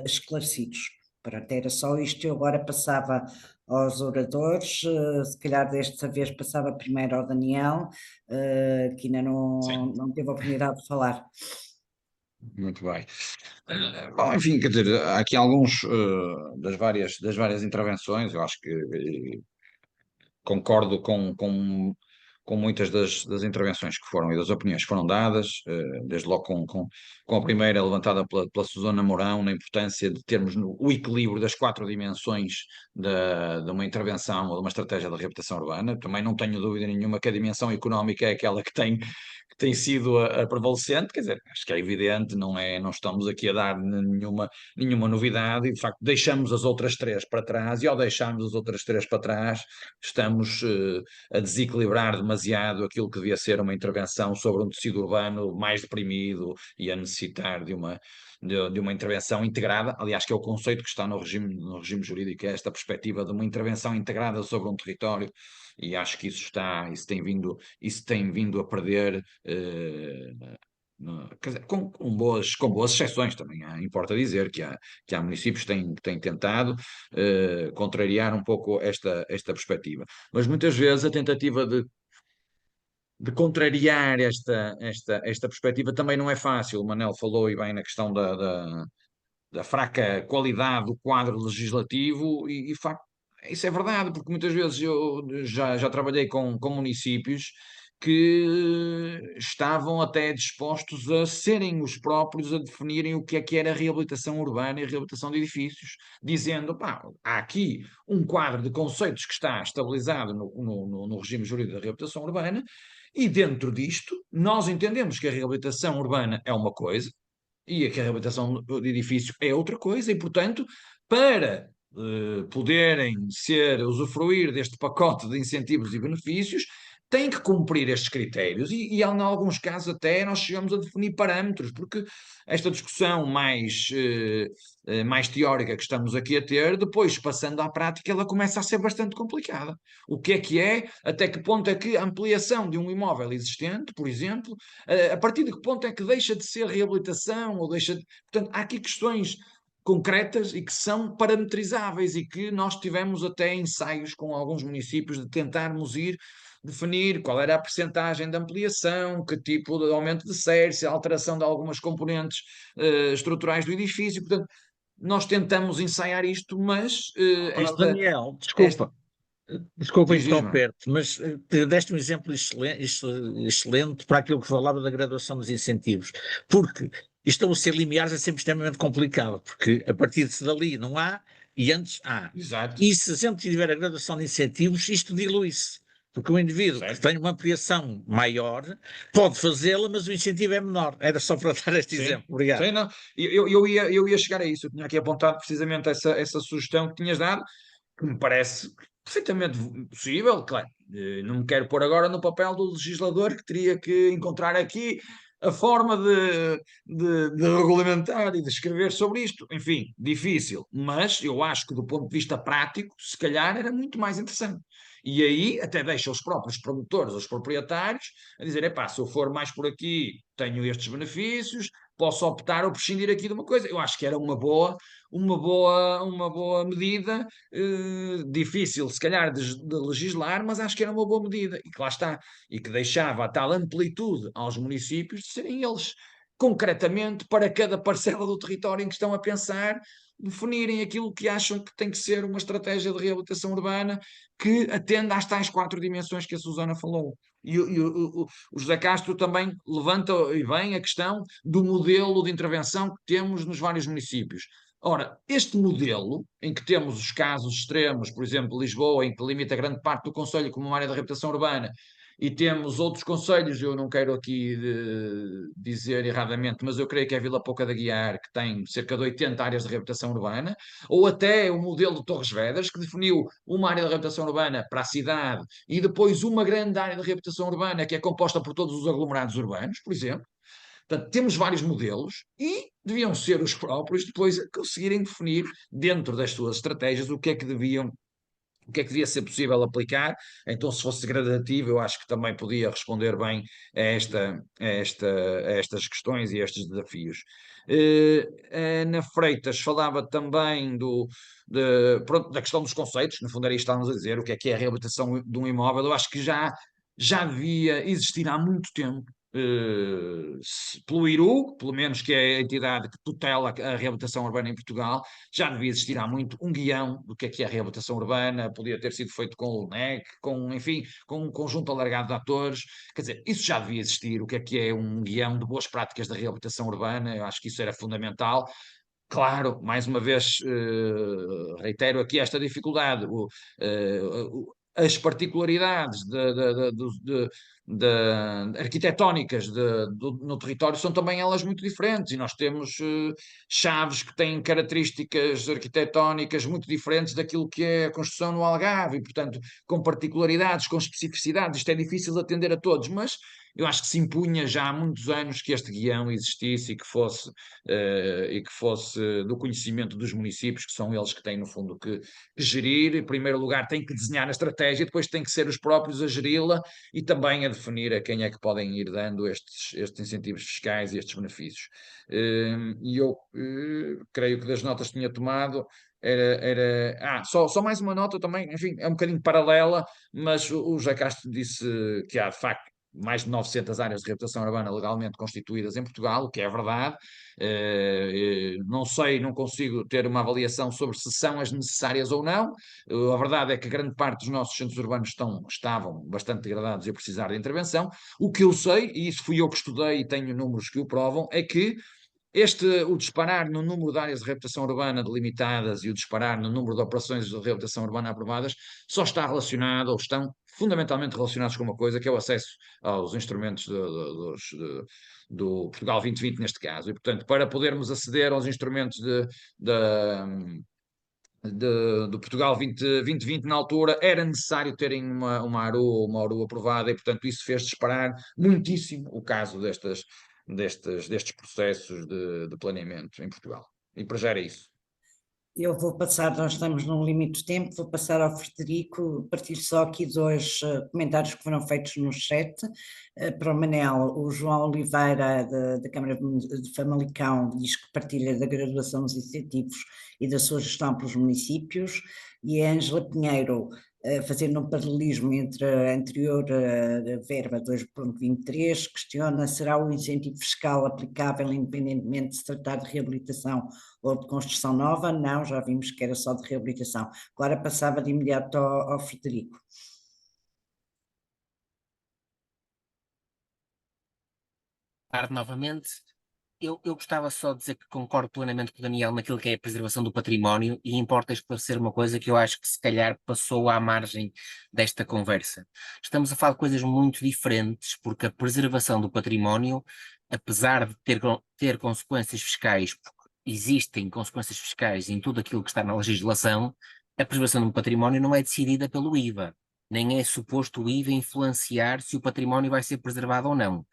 esclarecidos. Pronto, era só isto. Eu agora passava aos oradores, se calhar desta vez passava primeiro ao Daniel, que ainda não teve a oportunidade de falar. Muito bem. Bom, enfim, quer dizer, há aqui alguns das várias intervenções, eu acho que concordo com muitas das intervenções que foram e das opiniões que foram dadas, desde logo com a primeira levantada pela Susana Mourão, na importância de termos o equilíbrio das 4 dimensões de uma intervenção ou de uma estratégia de reabilitação urbana. Também não tenho dúvida nenhuma que a dimensão económica é aquela que tem sido a prevalecente, quer dizer, acho que é evidente, não estamos aqui a dar nenhuma novidade, e de facto deixamos as outras 3 para trás, e ao deixarmos as outras 3 para trás, estamos a desequilibrar demasiado aquilo que devia ser uma intervenção sobre um tecido urbano mais deprimido e a necessitar de uma intervenção integrada. Aliás, que é o conceito que está no regime jurídico, é esta perspectiva de uma intervenção integrada sobre um território, e acho que isso tem vindo a perder, quer dizer, com boas exceções também. Importa dizer que há municípios que têm tentado contrariar um pouco esta perspectiva, mas muitas vezes a tentativa de contrariar esta perspectiva também não é fácil. O Manel falou e bem na questão da fraca qualidade do quadro legislativo, e de facto isso é verdade, porque muitas vezes eu já trabalhei com municípios que estavam até dispostos a serem os próprios a definirem o que era reabilitação urbana e reabilitação de edifícios, dizendo, pá, há aqui um quadro de conceitos que está estabilizado no regime jurídico da reabilitação urbana, e dentro disto nós entendemos que a reabilitação urbana é uma coisa, e a reabilitação de edifício é outra coisa, e portanto, para poderem usufruir deste pacote de incentivos e benefícios, têm que cumprir estes critérios e em alguns casos até nós chegamos a definir parâmetros, porque esta discussão mais teórica que estamos aqui a ter, depois passando à prática, ela começa a ser bastante complicada. O que é, até que ponto é que a ampliação de um imóvel existente, por exemplo, a partir de que ponto é que deixa de ser reabilitação ou deixa de... Portanto, há aqui questões concretas e que são parametrizáveis e que nós tivemos até ensaios com alguns municípios de tentarmos definir qual era a percentagem de ampliação, que tipo de aumento de série, a alteração de algumas componentes estruturais do edifício. Portanto, nós tentamos ensaiar isto, mas Daniel, desculpa. Desculpa Diz, Mano. interromper-te, mas deste um exemplo excelente para aquilo que falava da graduação dos incentivos, porque estabelecer limiares é sempre extremamente complicado, porque a partir de dali não há e antes há. Exato. E se a gente tiver a graduação de incentivos, isto dilui-se, porque o indivíduo que tem uma ampliação maior pode fazê-la, mas o incentivo é menor. Era só para dar este exemplo. Obrigado. Sim, não. Eu ia chegar a isso, eu tinha aqui apontado precisamente essa sugestão que tinhas dado, que me parece perfeitamente possível, claro. Não me quero pôr agora no papel do legislador que teria que encontrar aqui a forma de regulamentar e de escrever sobre isto. Enfim, difícil, mas eu acho que do ponto de vista prático, se calhar era muito mais interessante. E aí até deixa os próprios promotores, os proprietários, a dizer, epá, se eu for mais por aqui, tenho estes benefícios, posso optar ou prescindir aqui de uma coisa. Eu acho que era uma boa medida, difícil se calhar de legislar, mas acho que era uma boa medida e que lá está, e que deixava a tal amplitude aos municípios de serem eles concretamente para cada parcela do território em que estão a pensar, definirem aquilo que acham que tem que ser uma estratégia de reabilitação urbana que atenda às tais 4 dimensões que a Susana falou. E o José Castro também levanta e bem a questão do modelo de intervenção que temos nos vários municípios. Ora, este modelo, em que temos os casos extremos, por exemplo, Lisboa, em que limita grande parte do concelho como uma área de reabilitação urbana, e temos outros concelhos, eu não quero aqui dizer erradamente, mas eu creio que é Vila Pouca da Guiar, que tem cerca de 80 áreas de reabilitação urbana, ou até o modelo de Torres Vedras, que definiu uma área de reabilitação urbana para a cidade e depois uma grande área de reabilitação urbana que é composta por todos os aglomerados urbanos, por exemplo. Portanto, temos vários modelos e deviam ser os próprios depois a conseguirem definir dentro das suas estratégias o que é que devia ser possível aplicar. Então, se fosse gradativo, eu acho que também podia responder bem a estas questões e a estes desafios. Ana Freitas falava também da questão dos conceitos, no fundo era isto que estávamos a dizer, o que é a reabilitação de um imóvel. Eu acho que já devia existir há muito tempo, pelo IRU, pelo menos que é a entidade que tutela a reabilitação urbana em Portugal, já devia existir há muito um guião do que é a reabilitação urbana, podia ter sido feito com o LNEC, enfim, com um conjunto alargado de atores, quer dizer, isso já devia existir, o que é um guião de boas práticas da reabilitação urbana, eu acho que isso era fundamental. Claro, mais uma vez, reitero aqui esta dificuldade, as particularidades arquitetónicas no território são também elas muito diferentes e nós temos chaves que têm características arquitetónicas muito diferentes daquilo que é a construção no Algarve e, portanto, com particularidades, com especificidades. Isto é difícil de atender a todos, mas eu acho que se impunha já há muitos anos que este guião existisse e que fosse do conhecimento dos municípios, que são eles que têm, no fundo, que gerir. Em primeiro lugar, têm que desenhar a estratégia, depois têm que ser os próprios a geri-la e também a definir a quem é que podem ir dando estes incentivos fiscais e estes benefícios. E eu creio que das notas que tinha tomado só mais uma nota também, enfim, é um bocadinho paralela, mas o José Castro disse que há de facto mais de 900 áreas de reabilitação urbana legalmente constituídas em Portugal, o que é verdade. Não sei, não consigo ter uma avaliação sobre se são as necessárias ou não. A verdade é que grande parte dos nossos centros urbanos estavam bastante degradados e a precisar de intervenção. O que eu sei, e isso fui eu que estudei e tenho números que o provam, é que o disparar no número de áreas de reabilitação urbana delimitadas e o disparar no número de operações de reabilitação urbana aprovadas só está relacionado, ou estão fundamentalmente relacionados com uma coisa, que é o acesso aos instrumentos do Portugal 2020 neste caso. E, portanto, para podermos aceder aos instrumentos do Portugal 2020 na altura, era necessário terem uma ARU aprovada e, portanto, isso fez disparar muitíssimo o caso destes processos de planeamento em Portugal. E para já era isso. Eu vou passar, nós estamos num limite de tempo, vou passar ao Frederico, partilho só aqui dois comentários que foram feitos no chat. Para o Manel, o João Oliveira, da Câmara de Famalicão, diz que partilha da graduação dos incentivos e da sua gestão pelos municípios, e a Ângela Pinheiro, fazendo um paralelismo entre a anterior verba 2.23, questiona: será o incentivo fiscal aplicável independentemente de se tratar de reabilitação ou de construção nova? Não, já vimos que era só de reabilitação. Agora passava de imediato ao Frederico. Novamente, eu gostava só de dizer que concordo plenamente com o Daniel naquilo que é a preservação do património, e importa esclarecer uma coisa que eu acho que se calhar passou à margem desta conversa. Estamos a falar de coisas muito diferentes, porque a preservação do património, apesar de ter consequências fiscais, porque existem consequências fiscais em tudo aquilo que está na legislação, a preservação do património não é decidida pelo IVA, nem é suposto o IVA influenciar se o património vai ser preservado ou não.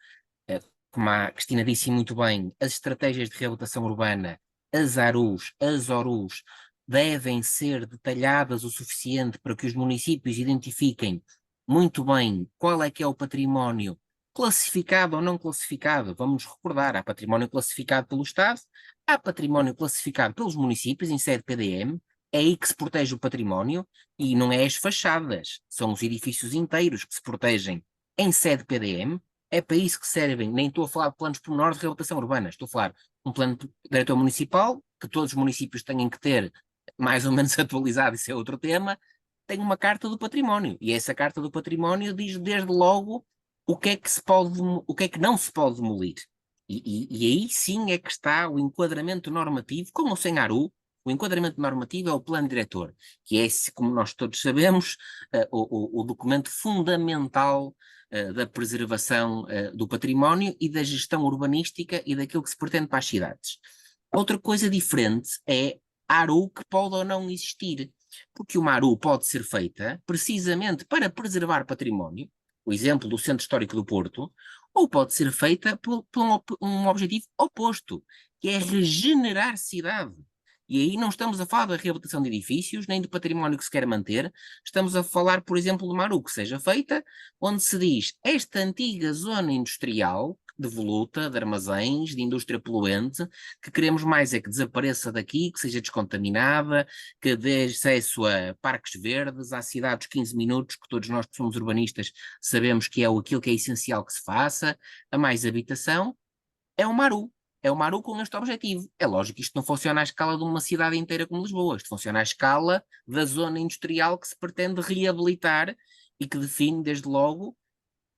Como a Cristina disse muito bem, as estratégias de reabilitação urbana, as ARUs, as ORUs, devem ser detalhadas o suficiente para que os municípios identifiquem muito bem qual é que é o património classificado ou não classificado. Vamos recordar, há património classificado pelo Estado, há património classificado pelos municípios em sede PDM, é aí que se protege o património, e não é as fachadas, são os edifícios inteiros que se protegem em sede PDM. É para isso que servem. Nem estou a falar de planos pormenores de reabilitação urbana, estou a falar de um plano diretor municipal, que todos os municípios têm que ter mais ou menos atualizado, isso é outro tema. Tem uma carta do património, e essa carta do património diz desde logo o que é que se pode, o que é que não se pode demolir. E aí sim é que está o enquadramento normativo, com ou sem ARU. O enquadramento normativo é o plano diretor, que é, como nós todos sabemos, o documento fundamental da preservação do património e da gestão urbanística e daquilo que se pretende para as cidades. Outra coisa diferente é a ARU que pode ou não existir, porque uma ARU pode ser feita precisamente para preservar património, o exemplo do Centro Histórico do Porto, ou pode ser feita por um objetivo oposto, que é regenerar cidade. E aí não estamos a falar da reabilitação de edifícios, nem do património que se quer manter, estamos a falar, por exemplo, de uma ARU que seja feita, onde se diz: esta antiga zona industrial, de voluta, de armazéns, de indústria poluente, que queremos mais é que desapareça daqui, que seja descontaminada, que dê acesso a parques verdes, à cidade dos 15 minutos, que todos nós que somos urbanistas sabemos que é aquilo que é essencial que se faça, a mais habitação, é uma ARU. É uma ARU com este objetivo. É lógico que isto não funciona à escala de uma cidade inteira como Lisboa. Isto funciona à escala da zona industrial que se pretende reabilitar e que define desde logo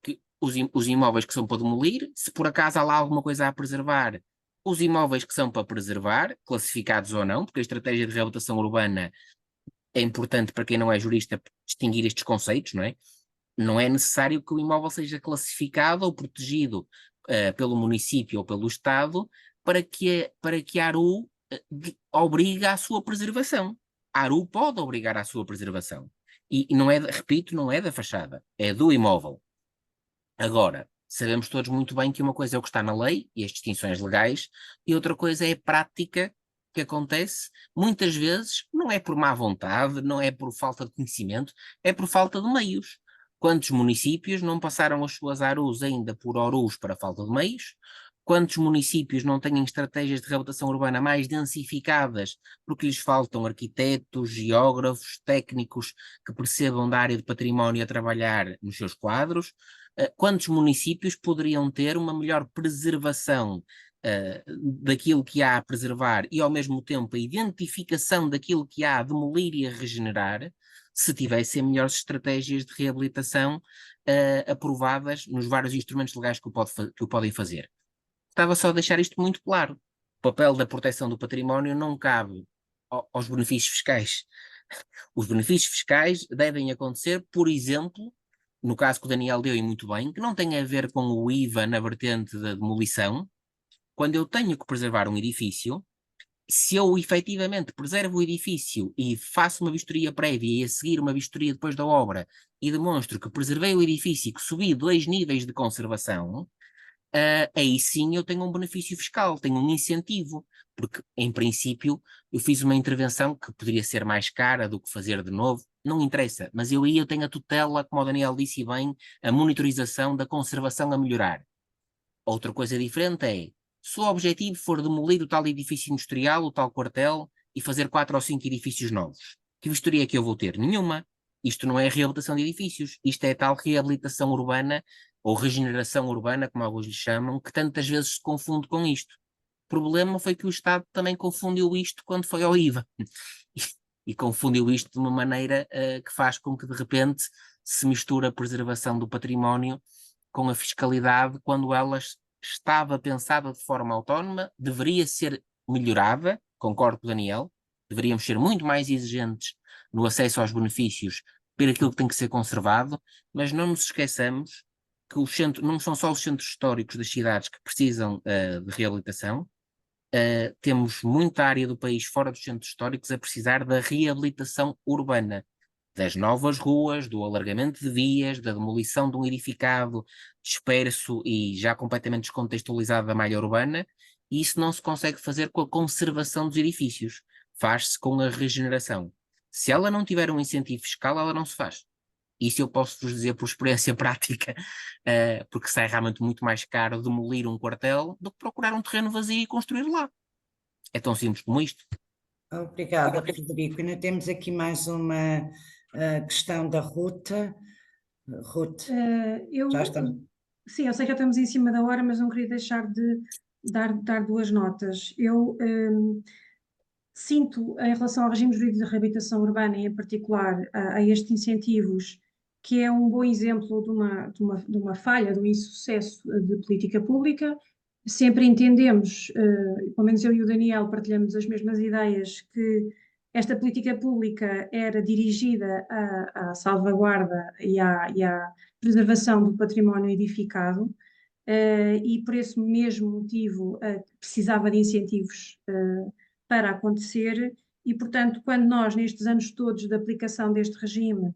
que os imóveis que são para demolir, se por acaso há lá alguma coisa a preservar, os imóveis que são para preservar, classificados ou não, porque a estratégia de reabilitação urbana é importante para quem não é jurista distinguir estes conceitos, não é? Não é necessário que o imóvel seja classificado ou protegido pelo município ou pelo Estado para que a ARU obrigue à sua preservação. A ARU pode obrigar à sua preservação. E não é, repito, não é da fachada, é do imóvel. Agora, sabemos todos muito bem que uma coisa é o que está na lei e as distinções legais, e outra coisa é a prática que acontece, muitas vezes, não é por má vontade, não é por falta de conhecimento, é por falta de meios. Quantos municípios não passaram as suas ARUs ainda por ORUs para falta de meios? Quantos municípios não têm estratégias de reabilitação urbana mais densificadas porque lhes faltam arquitetos, geógrafos, técnicos que percebam da área de património a trabalhar nos seus quadros? Quantos municípios poderiam ter uma melhor preservação daquilo que há a preservar e ao mesmo tempo a identificação daquilo que há a demolir e a regenerar, se tivessem melhores estratégias de reabilitação aprovadas nos vários instrumentos legais que o podem fazer? Estava só a deixar isto muito claro. O papel da proteção do património não cabe aos benefícios fiscais. Os benefícios fiscais devem acontecer, por exemplo, no caso que o Daniel deu e muito bem, que não tem a ver com o IVA na vertente da demolição. Quando eu tenho que preservar um edifício, Se eu efetivamente preservo o edifício e faço uma vistoria prévia e a seguir uma vistoria depois da obra e demonstro que preservei o edifício e que subi 2 níveis de conservação, aí sim eu tenho um benefício fiscal, tenho um incentivo, porque em princípio eu fiz uma intervenção que poderia ser mais cara do que fazer de novo, não interessa, mas eu tenho a tutela, como o Daniel disse bem, a monitorização da conservação a melhorar. Outra coisa diferente é, se o objetivo for demolir o tal edifício industrial, o tal quartel, e fazer 4 ou 5 edifícios novos, que vistoria é que eu vou ter? Nenhuma. Isto não é reabilitação de edifícios, isto é a tal reabilitação urbana, ou regeneração urbana, como alguns lhe chamam, que tantas vezes se confunde com isto. O problema foi que o Estado também confundiu isto quando foi ao IVA. E confundiu isto de uma maneira que faz com que, de repente, se misture a preservação do património com a fiscalidade, quando ela estava pensada de forma autónoma, deveria ser melhorada, concordo com o Daniel, deveríamos ser muito mais exigentes no acesso aos benefícios por aquilo que tem que ser conservado, mas não nos esqueçamos que não são só os centros históricos das cidades que precisam de reabilitação, temos muita área do país fora dos centros históricos a precisar da reabilitação urbana, das novas ruas, do alargamento de vias, da demolição de um edificado disperso e já completamente descontextualizado da malha urbana, e isso não se consegue fazer com a conservação dos edifícios, faz-se com a regeneração. Se ela não tiver um incentivo fiscal, ela não se faz. Isso eu posso vos dizer por experiência prática, porque sai realmente muito mais caro demolir um quartel do que procurar um terreno vazio e construir lá. É tão simples como isto. Obrigada, Frederico. Ainda temos aqui mais uma questão da Ruth. Ruth, já estamos. Sim, eu sei que já estamos em cima da hora, mas não queria deixar de dar 2 notas. Eu sinto, em relação ao regime jurídico de reabilitação urbana, e em particular a estes incentivos, que é um bom exemplo de uma falha, de um insucesso de política pública. Sempre entendemos, pelo menos eu e o Daniel partilhamos as mesmas ideias, que esta política pública era dirigida à salvaguarda e à preservação do património edificado, e por esse mesmo motivo precisava de incentivos para acontecer, e portanto, quando nós, nestes anos todos de aplicação deste regime,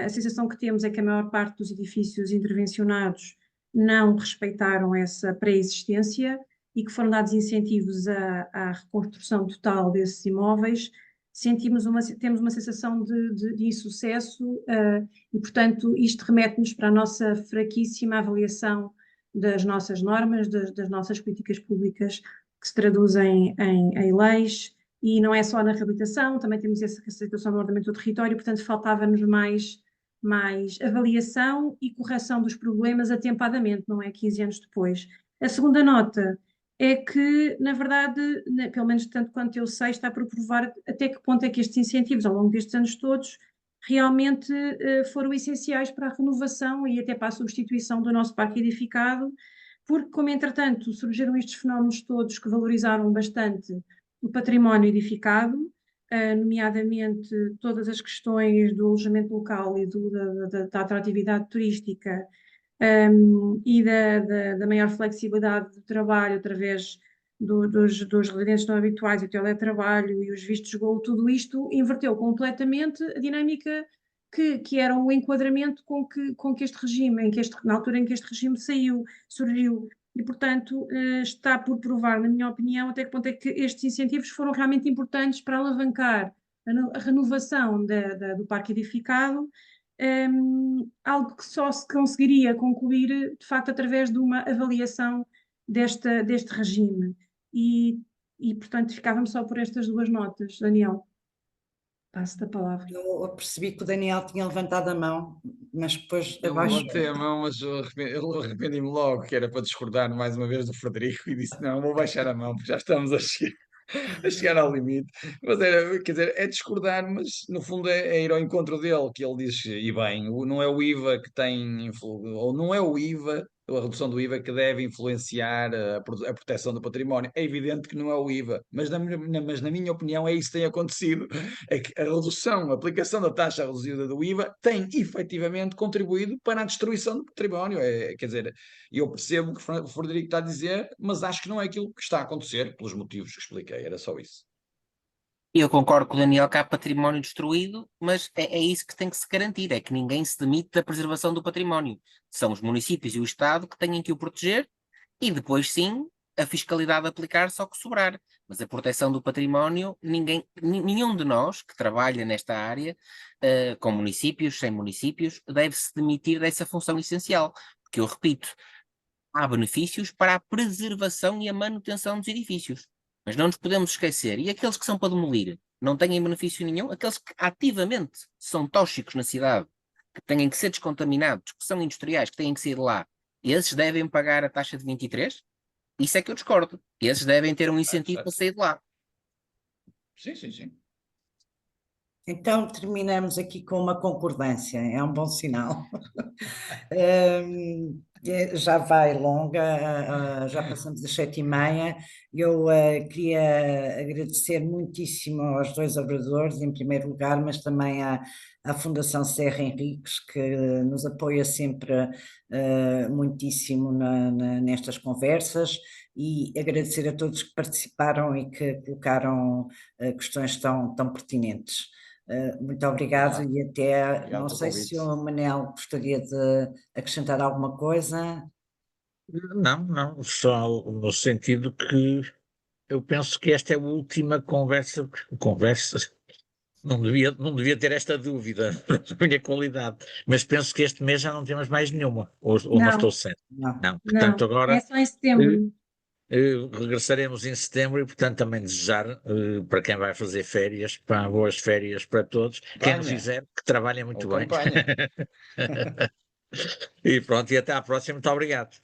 a sensação que temos é que a maior parte dos edifícios intervencionados não respeitaram essa pré-existência e que foram dados incentivos à reconstrução total desses imóveis, temos uma sensação de insucesso, e, portanto, isto remete-nos para a nossa fraquíssima avaliação das nossas normas, das nossas políticas públicas que se traduzem em leis, e não é só na reabilitação, também temos essa situação no ordenamento do território, portanto, faltava-nos mais avaliação e correção dos problemas atempadamente, não é 15 anos depois. A segunda nota é que, na verdade, pelo menos tanto quanto eu sei, está por provar até que ponto é que estes incentivos, ao longo destes anos todos, realmente foram essenciais para a renovação e até para a substituição do nosso parque edificado, porque, como entretanto surgiram estes fenómenos todos que valorizaram bastante o património edificado, nomeadamente todas as questões do alojamento local e da atratividade turística, e da maior flexibilidade do trabalho através dos residentes não habituais, o teletrabalho e os vistos Go, tudo isto inverteu completamente a dinâmica que era o enquadramento com que este regime, na altura em que este regime surgiu. E, portanto, está por provar, na minha opinião, até que ponto é que estes incentivos foram realmente importantes para alavancar a renovação do parque edificado, algo que só se conseguiria concluir, de facto, através de uma avaliação deste regime. E, portanto, ficávamos só por estas 2 notas. Daniel, passo-te a palavra. Eu percebi que o Daniel tinha levantado a mão, mas depois Eu abaixo. levantei a mão, mas eu arrependi-me logo, que era para discordar mais uma vez do Frederico, e disse: não, vou baixar a mão, porque já estamos a chegar ao limite. Mas quer dizer, é discordar, mas no fundo é ir ao encontro dele, que ele diz, e bem, não é o IVA que tem, ou não é o IVA, a redução do IVA que deve influenciar a proteção do património. É evidente que não é o IVA, mas na minha opinião é isso que tem acontecido, é que a aplicação da taxa reduzida do IVA tem efetivamente contribuído para a destruição do património. Quer dizer, eu percebo o que o Frederico está a dizer, mas acho que não é aquilo que está a acontecer, pelos motivos que expliquei, era só isso. Eu concordo com o Daniel que há património destruído, mas é isso que tem que se garantir, é que ninguém se demite da preservação do património. São os municípios e o Estado que têm que o proteger e depois sim a fiscalidade aplicar só que sobrar. Mas a proteção do património, nenhum de nós que trabalha nesta área, com municípios, sem municípios, deve se demitir dessa função essencial. Porque eu repito, há benefícios para a preservação e a manutenção dos edifícios. Mas não nos podemos esquecer, e aqueles que são para demolir não têm benefício nenhum, aqueles que ativamente são tóxicos na cidade, que têm que ser descontaminados, que são industriais, que têm que sair de lá, esses devem pagar a taxa de 23? Isso é que eu discordo. Esses devem ter um incentivo para sair de lá. Sim, sim, sim. Então terminamos aqui com uma concordância, é um bom sinal. Já vai longa, já passamos das 7h30. Eu queria agradecer muitíssimo aos dois oradores, em primeiro lugar, mas também à Fundação Serra Henriques, que nos apoia sempre muitíssimo nestas conversas, e agradecer a todos que participaram e que colocaram questões tão pertinentes. Muito obrigado e até, Obrigado não pelo sei convite. se o Manel gostaria de acrescentar alguma coisa. Não, só no sentido que eu penso que esta é a última conversa, não devia ter esta dúvida da minha qualidade, mas penso que este mês já não temos mais nenhuma, ou não Não. estou certo. Não. Portanto, agora É só em setembro. regressaremos em setembro e, portanto, também desejar para quem vai fazer férias, boas férias para todos. Quem não fizer, que trabalhem muito bem. Acompanha. E pronto, e até à próxima. Muito obrigado.